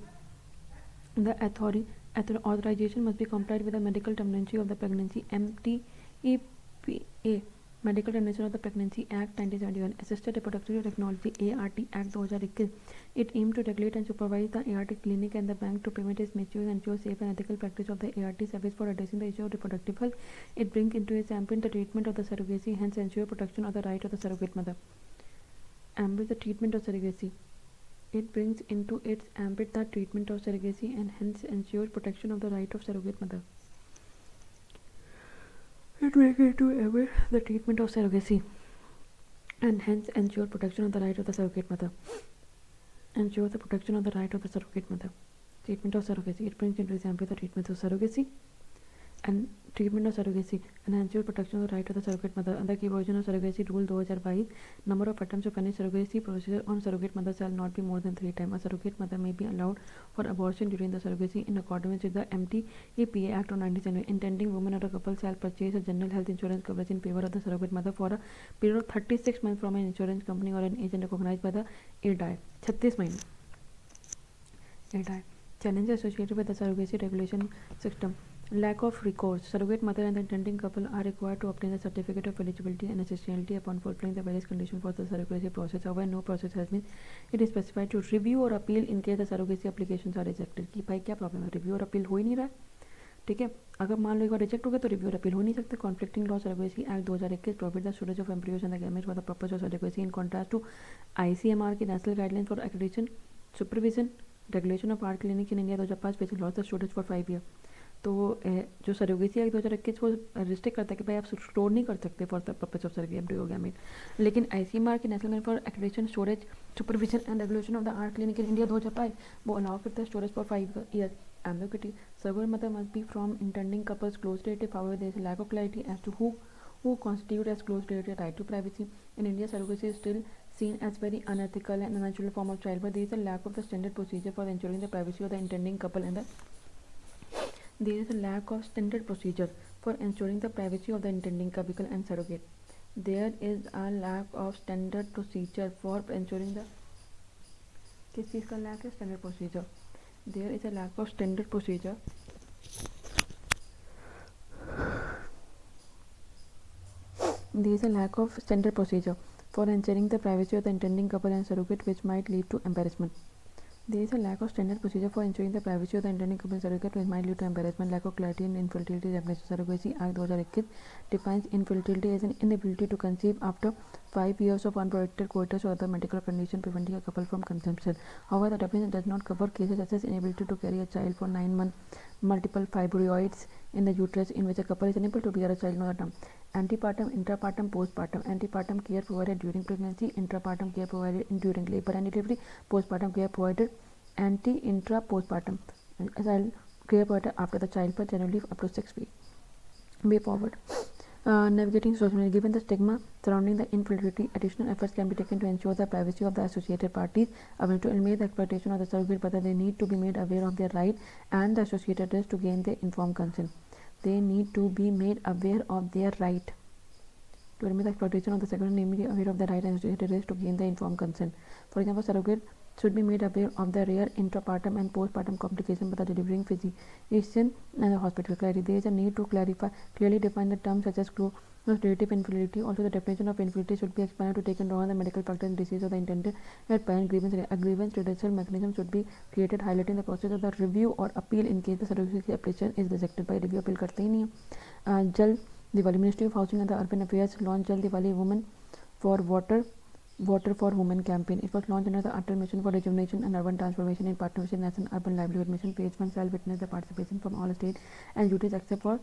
The authorization must be complied with the medical terminology of the pregnancy. MTEPA Medical Termination of the Pregnancy Act 1971. Assisted Reproductive Technology ART Act 2021. It aimed to regulate and supervise the ART clinic and the bank to prevent its misuse and ensure safe and ethical practice of the ART service for addressing the issue of reproductive health. It brings into its ambit the treatment of the surrogacy, hence ensure protection of the right of the surrogate mother. Ambit the treatment of surrogacy. It brings into its ambit the treatment of surrogacy and hence ensures protection of the right of surrogate mother. It brings into ambit the treatment of surrogacy and hence ensure protection of the right of the surrogate mother. Ensure the protection of the right of the surrogate mother. Treatment of surrogacy. It brings into its ambit the treatment of surrogacy and treatment of surrogacy and ensure protection of the right of the surrogate mother. Under key version of surrogacy rule 2022, number of attempts to finish surrogacy procedure on surrogate mother shall not be more than 3 times. A surrogate mother may be allowed for abortion during the surrogacy in accordance with the MTEPA Act of 1970. Intending woman or a couple shall purchase a general health insurance coverage in favor of the surrogate mother for a period of 36 months from an insurance company or an agent recognized by the ADI. 36 महीने. ADI. Challenges associated with the surrogacy regulation system. Lack of recourse. Surrogate mother and the intending couple are required to obtain a certificate of eligibility and essentiality upon fulfilling the various conditions for the surrogacy process. However, no process has been specified to review or appeal in case the surrogacy applications are rejected. कि भाई क्या problem है, review और appeal हो ही नहीं रहा है. ठीक है, अगर मान लो एक बार रिजेक्ट हो गया तो रिव्यू और अपील हो नहीं सकते. Conflicting law surrogacy act 2021 prohibit the storage of embryos and the gametes for the purpose of surrogacy in contrast to ICMR की national guideline for accreditation supervision regulation of art clinic in India 2005 special law the storage for 5 year. तो जो सर्रोगेसी act 2021 वो restrict करता है कि भाई आप store नहीं कर सकते for the purpose of Sergei embryo gamete. लेकिन ICMR की national guide for accreditation storage supervision and regulation of the art clinic in India 2005 वो अलाउ करता है storage for 5 year. Ambiguity. Surrogate mother must be from intending couples close relative. However, there is a lack of clarity as to who constitute as close relative. Right to privacy. In India, surrogacy is still seen as very unethical and unnatural form of childbirth. There is a lack of the standard procedure for ensuring the privacy of the intending couple and there is a lack of standard procedure for ensuring the privacy of the intending couple and surrogate. There is a lack of standard procedure for insuring the, किस चीज़ का lack है? Standard procedure. There is a lack of standard procedure. There is a lack of standard procedure for ensuring the privacy of the intending couple and surrogate, which might lead to embarrassment. There is a lack of standard procedure for ensuring the privacy of the intending couple and surrogate, which might lead to embarrassment. Lack of clarity in infertility definition. Surrogacy Act 2021 defines infertility as an inability to conceive after 5 years of unprotected coitus or other medical condition preventing a couple from conception. However, the definition does not cover cases such as inability to carry a child for 9 months, multiple fibroids in the uterus in which a couple is unable to bear a child on the term. Antepartum, intrapartum, postpartum. Antepartum care provided during pregnancy, intrapartum care provided during labor and delivery, postpartum care provided intra, postpartum. Child care provided after the childbirth, generally up to 6 weeks. Way forward. Navigating social media. Given the stigma surrounding the infertility, additional efforts can be taken to ensure the privacy of the associated parties. To eliminate the exploitation of the surrogate, but they need to be made aware of their right and the associated risk to gain their informed consent. They need to be made aware of their right. To eliminate the exploitation of the surrogate, need to be aware of the right and associated risk to gain the informed consent. For example, surrogate should be made aware of the rare intrapartum and postpartum complications by the delivering physician and the hospital. Clarity. There is a need to clearly define the terms such as relative infertility. Also, the definition of infertility should be expanded to take into account the medical factor and disease of the intended parent. A grievance redressal mechanism should be created, highlighting the process of the review or appeal in case the surrogacy application is rejected by review. Appeal करते ही नहीं है. जल Diwali. Ministry of Housing and the Urban Affairs launched Jal Diwali Women for Water for Women campaign. It was launched under the Atal Mission for Rejuvenation and Urban Transformation in partnership with National Urban Livelihood Mission. Page 1 shall witness the participation from all states and duties except for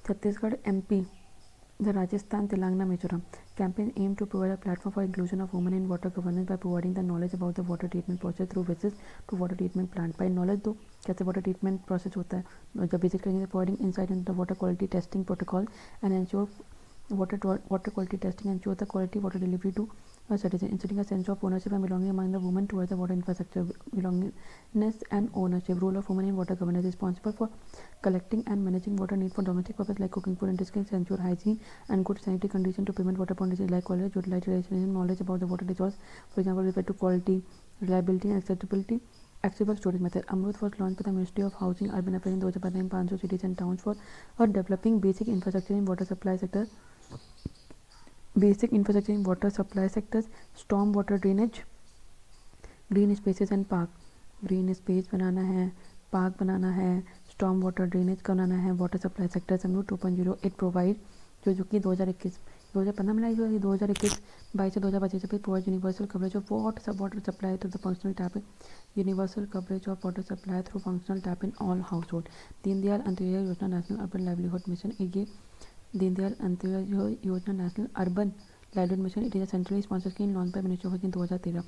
Chhattisgarh, MP, the Rajasthan, Telangana, Mizoram. Campaign aimed to provide a platform for inclusion of women in water governance by providing the knowledge about the water treatment process through visits to water treatment plant. By knowledge दो कैसे water treatment process होता है, जब visit करेंगे, providing insight into the water quality testing protocol and ensure water quality testing and ensure the quality water delivery to a citizen, instilling a sense of ownership and belonging among the women towards the water infrastructure. Belongingness and ownership. Role of women in water governance. Responsible for collecting and managing water need for domestic purposes like cooking food and drinking, ensure hygiene and good sanitary condition to prevent waterborne diseases like cholera, utilization knowledge about the water resource, for example, with respect to quality, reliability and accessibility. Accessible storage method. Amrut was launched by the Ministry of Housing, Urban Affairs in 2015 in 500 cities and towns for developing basic infrastructure in water supply sector. Basic infrastructure in water supply sectors, storm water drainage, green spaces and park. Green space बनाना है, park बनाना है, storm water drainage बनाना है, water supply sector समूह 2.0. It provide जो कि 2015 में लाई हुई, 2021-22 से 2025 तक provide universal coverage of water supply through the functional tap. Universal coverage of water supply through functional tap in all household. Deendayal Antyodaya Yojana national urban livelihood mission. ये Deendayal Antyodaya Yojana national urban livelihood mission. It is a centrally sponsored scheme launch by ministry of housing 2013.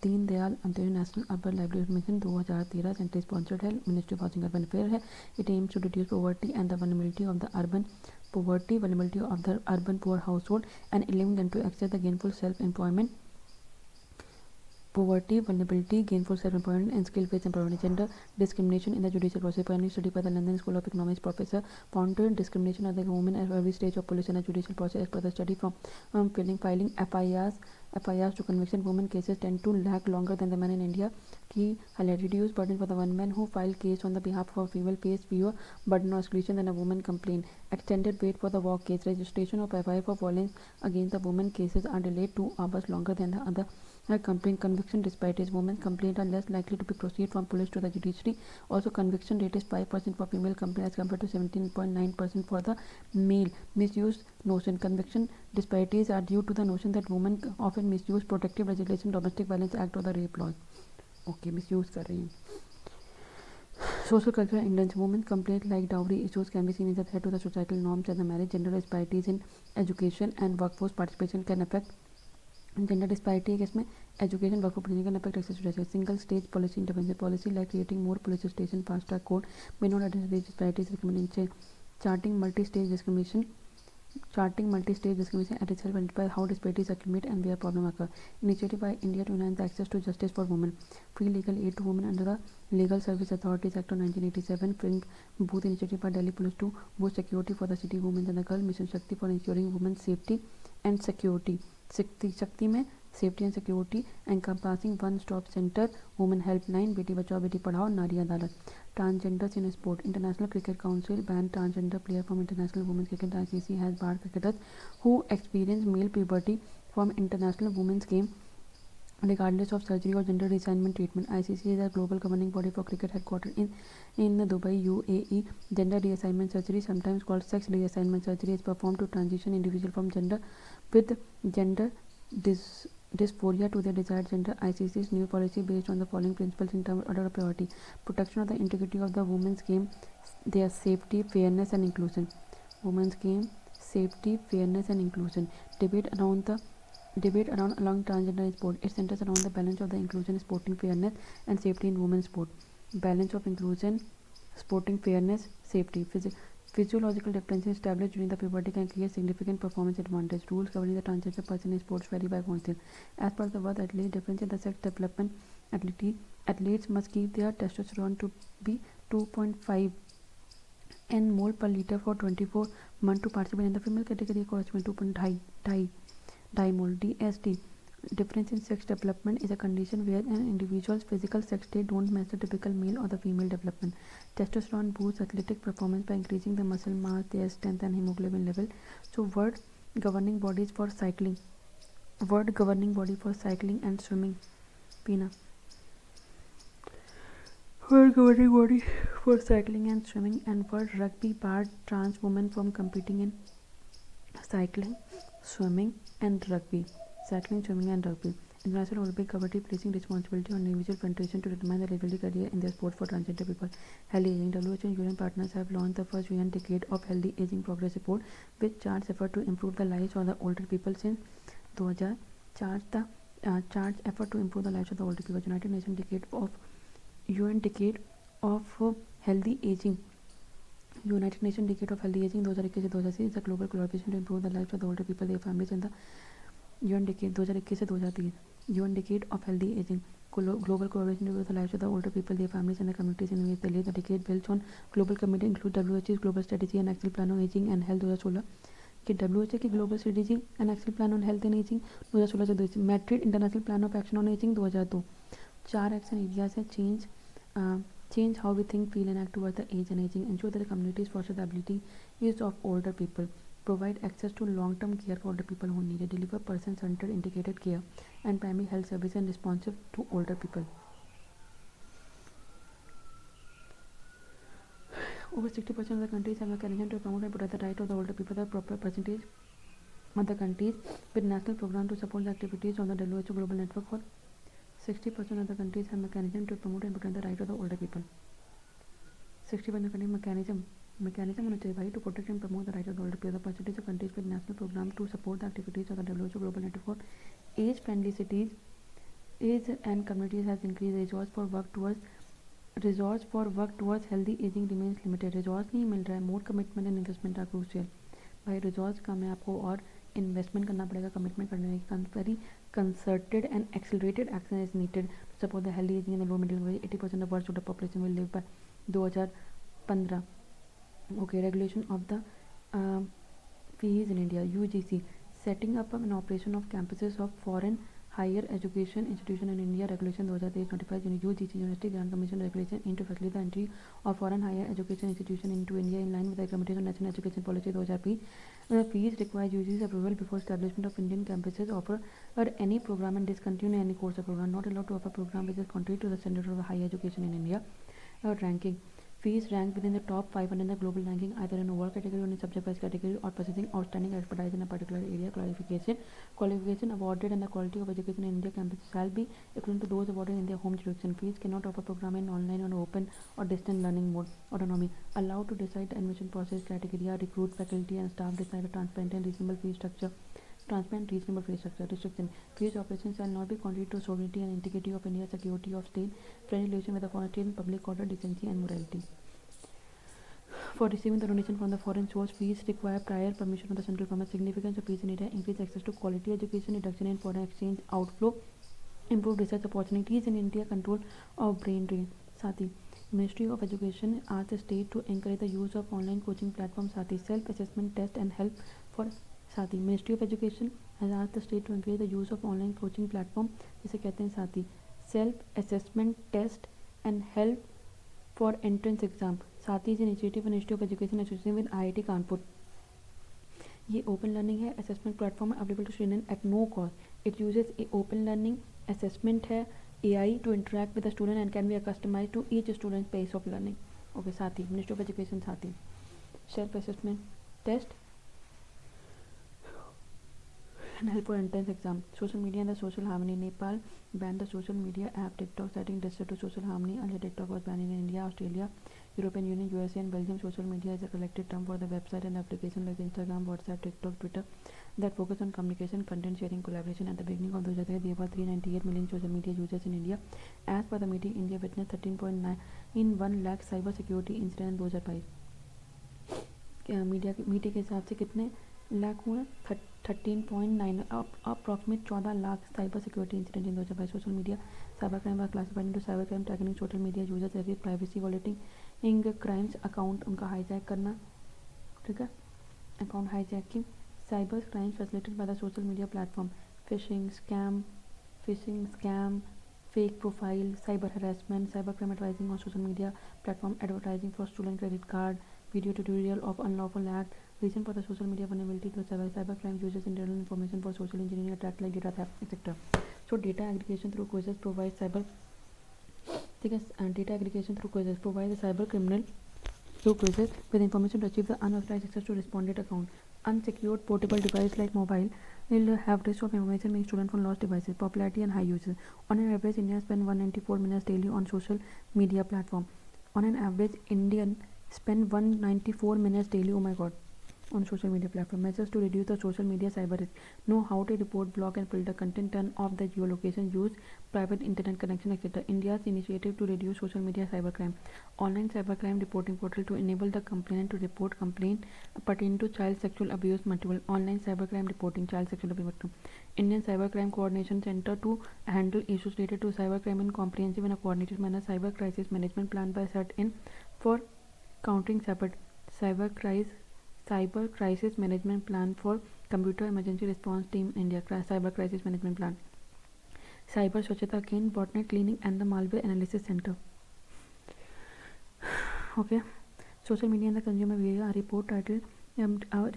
Deendayal Antyodaya national urban livelihood mission 2013 centrally sponsored है, ministry of housing urban affair है. It aims to reduce poverty and the vulnerability of the urban poor household and eliminate them to access the gainful self employment. Poverty, vulnerability, gainful self-employment, and skill-based employment. Gender discrimination in the judicial process. Pioneer study by the London School of Economics professor found discrimination of the women at every stage of police and the judicial process. As per the study, from filing FIRs to conviction, women cases tend to lag longer than the men in India. Key highlight: reduced burden for the one man who filed case on the behalf of a female pays fewer burden or exclusion than a woman complaint. Extended wait for the war case. Registration of FIR for violence against the woman cases are delayed 2 hours longer than the other complaint. Conviction disparities. Women's complaints are less likely to be proceed from police to the judiciary. Also, conviction rate is 5% for female complaints as compared to 17.9% for the male. Misuse notion. Conviction disparities are due to the notion that women often misuse protective legislation, domestic violence act or the rape laws. Okay, misuse कर रही हैं. Social cultural ignorance. Women complaints like dowry issues can be seen as a threat to the societal norms and the marriage. Gender disparities in education and workforce participation can affect gender disparity इसमें education workforce participation can affect access to justice. Single stage policy intervention. Policy like creating more police stations, fast track court may not address these disparities. Recommendation: charting multi-stage discrimination Charting multi-stage discrimination at itself identifies how disparities accumulate and where problems occur. Initiative by India to enhance access to justice for women. Free legal aid to women under the Legal Service Authorities Act of 1987. Filling booth initiative by Delhi Police to boost security for the city women and the girl. Mission Shakti for ensuring women's safety and security. Shakti में safety and security encompassing one-stop center, women helpline, Beti Bachao Beti Padhao, नारी अदालत. Transgenders in sport. International Cricket Council banned transgender player from International Women's Cricket. ICC has barred cricketers who experience male puberty from International Women's Game regardless of surgery or gender reassignment treatment. ICC is a global governing body for cricket headquartered in Dubai, UAE. Gender reassignment surgery, sometimes called sex reassignment surgery, is performed to transition individual from gender with gender dysphoria to their desired gender. ICC's new policy based on the following principles in terms of order of priority: protection of the integrity of the women's game, their safety, fairness and inclusion. Women's game, safety, fairness and inclusion. Debate around along transgender in sport. It centers around the balance of the inclusion, sporting fairness and safety in women's sport. Balance of inclusion, sporting fairness, safety. Physiological differences established during the puberty can create significant performance advantage. Rules governing the transgender person in sports vary by council. As per the World Athlete difference in the sex development, athletes must keep their testosterone to be 2.5 nmol per liter for 24 months to participate in the female category corresponding to 2.5 dimol. DSD, difference in sex development, is a condition where an individual's physical sex state don't match the typical male or the female development. Testosterone boosts athletic performance by increasing the muscle mass, their strength and hemoglobin level. So world governing bodies for cycling and swimming. Pina. World governing body for cycling and swimming. And World Rugby barred trans women from competing in cycling, swimming and rugby. International Olympic Committee placing responsibility on individual federation to determine the eligibility criteria in their sport for transgender people. Healthy aging. WHO and UN partners have launched the first UN Decade of Healthy Aging Progress Report, which charts effort to improve the lives of the older people since 2000. Charts effort to improve the lives of the older people. United Nations Decade of UN Decade of Healthy Aging. United Nations Decade of Healthy Aging 2021 से 2030 is a global collaboration to improve the lives of the older people, their families and the UN Decade 2021 से 2030. UN Decade of Healthy Aging, global collaboration to improve the lives of the older people, their families and the communities in which they live. The decade builds on global committee include WHO's global strategy and action plan on aging and health 2016 कि WHO की global strategy and action plan on health and ageing 2016 से 2020. Madrid international plan of action on ageing 2002. 4 action areas है. Change how we think, feel and act towards the age and aging. Ensure that the communities foster the abilities of older people. Provide access to long-term care for older people who need it. Deliver person-centered integrated care and primary health services and responsive to older people. Over 60% of the countries have a mechanism to promote and protect the right of the older people. The proper percentage of the countries with national program to support the activities of the WHO Global Network for 60% of the countries have mechanism to promote and protect the right of the older people. 60% of the countries mechanism होना चाहिए भाई to protect and promote the right of the older people. The percentage of countries with national program to support the activities of the WHO Global Network for age-friendly cities and communities has increased. Resource for work towards healthy aging remains limited. Resource नहीं मिल रहा है. More commitment and investment are crucial. भाई resource का में आपको और investment करना पड़ेगा, commitment करने की. Very concerted and accelerated action is needed to support the healthy aging and the low middle age. 80% of world's total population will live by 2015. Okay, regulation of the fees in India. UGC, setting up an operation of campuses of foreign higher education institution in India. Regulation 2023 notifies UGC, University Grant Commission regulation into facilitate the entry of foreign higher education institution into India in line with the Committee on National Education Policy 2003. The fees require UGC's approval before establishment of Indian campuses offer any program and discontinue any course or program. Not allowed to offer program which is contrary to the standard of higher education in India. Ranking. Fees ranked within the top 500 in the global ranking, either in overall category or in subject-wise category, or possessing outstanding expertise in a particular area. Qualification awarded and the quality of education in India campuses shall be equivalent to those awarded in their home jurisdiction. Fees cannot offer program in online or open or distant learning mode. Autonomy. Allowed to decide the admission process, criteria, recruit faculty and staff, decide a transparent and reasonable fee structure. Restriction. Fees operations shall not be contrary to sovereignty and integrity of India, security of state, friendly relation with the foreign state, public order, decency and morality. For receiving the donation from the foreign source, fees require prior permission of the central government. Significance of fees in India: increase access to quality education, reduction in foreign exchange outflow, improve research opportunities in India, control of brain drain. Sati, Ministry of Education asked the state to encourage the use of online coaching platforms. Sati, self-assessment test and help for Sati. Ministry of Education has asked the state to encourage the use of online coaching platform, जिसे कहते हैं साथी, self-assessment test and help for entrance exam. साथी is initiative Ministry of Education association with IIT Kanpur. ये open learning है, assessment platform है, available to student at no cost. It uses a open learning assessment है, AI to interact with the student and can be customized to each student's pace of learning. Okay, साथी, Ministry of Education साथी. Self assessment test and help for entrance exam. Social media and the social harmony. Nepal banned the social media app TikTok, citing distress to social harmony. Earlier TikTok was banned in India, Australia, European Union, USA and Belgium. Social media is a collective term for the website and application like Instagram, WhatsApp, TikTok, Twitter that focus on communication, content sharing, collaboration. At the beginning of 2003, there were 398 million social media users in India. As per the meeting, India witnessed 13.91 lakh cyber security incident in 2005. Media के हिसाब से कितने लाख हुए? 13.9 approximate 14 lakh cyber security incident in 2022. Social media cyber crime व classified into cyber crime tackling social media users as privacy violating crimes, account उनका hijack करना, ठीक है, account hijacking, cyber crimes facilitated by the social media platform, phishing scam, fake profile, cyber harassment, cyber crime advising on social media platform, advertising for student credit card, video tutorial of unlawful act, reason for the social media vulnerability to cyber crime, uses internal information for social engineering attacks like data theft, etc. So data aggregation through quizzes provides cyber, ठीक है, data aggregation through quizzes provides the cyber criminal through quizzes with information to achieve the unauthorized access to respondent account. Unsecured portable device like mobile will have risk of information being stolen from lost devices. Popularity and high usage. On an average, India spend 194 minutes daily on social media platform. On an average, Indian spend 194 minutes daily, oh my god, on social media platform. Measures to reduce the social media cyber risk: know how to report, block and filter content, turn off the geolocation, use private internet connection, etc. India's initiative to reduce social media cybercrime: online cybercrime reporting portal to enable the complainant to report complaint pertaining to child sexual abuse, multiple online cybercrime reporting child sexual abuse. Indian Cybercrime Coordination Center to handle issues related to cybercrime in comprehensive and a coordinated manner. Cyber crisis management plan by set in for countering cyber crisis management plan for computer emergency response team India. Cyber crisis management plan. Cyber Swachhata Kendra, botnet cleaning and the malware analysis center. Okay. Social media and the consumer behavior. A report titled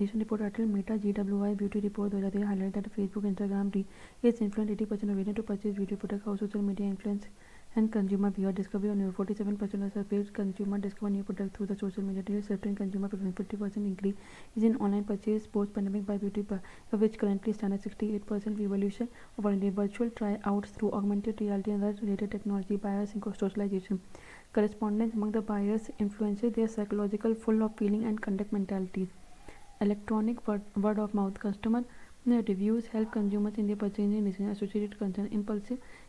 recent report titled Meta GWI Beauty Report 2023 highlighted that Facebook, Instagram is influence 80% of women to purchase beauty products. How social media influence and consumer behavior. Discovery on 47% of surveyed consumer discover new products through the social media. Certain consumer 50% increase is in online purchase post pandemic by beauty, which currently stand at 68%. Evolution of virtual tryouts through augmented reality and other related technology. Bias and socialization. Correspondence among the buyers influences their psychological full of feeling and conduct mentalities. Electronic word of mouth. Customer reviews help consumers in their purchasing decision. Associated concern.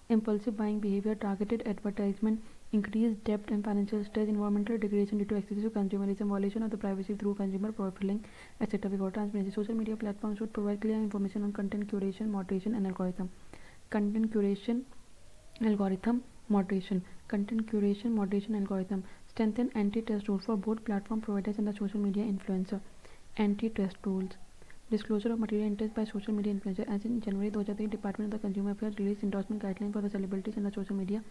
Impulsive buying behavior. Targeted advertisement. Increased debt and financial stress. Environmental degradation due to excessive consumerism. Violation of the privacy through consumer profiling, etc. We got transparency. Social media platforms should provide clear information on content curation, moderation and algorithm. Content curation, algorithm, moderation. Content curation, moderation, algorithm. Strengthen anti-trust rules for both platform providers and the social media influencer. Anti-trust rules. Disclosure of material interest by social media influencer. As in January 2003, Department of the Consumer Affairs released endorsement guidelines for the celebrities and the social media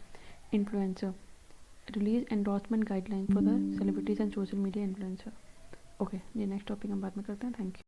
influencer. Release endorsement guidelines for the celebrities and social media influencer. Okay, ये next topic हम बाद में करते हैं. Thank you.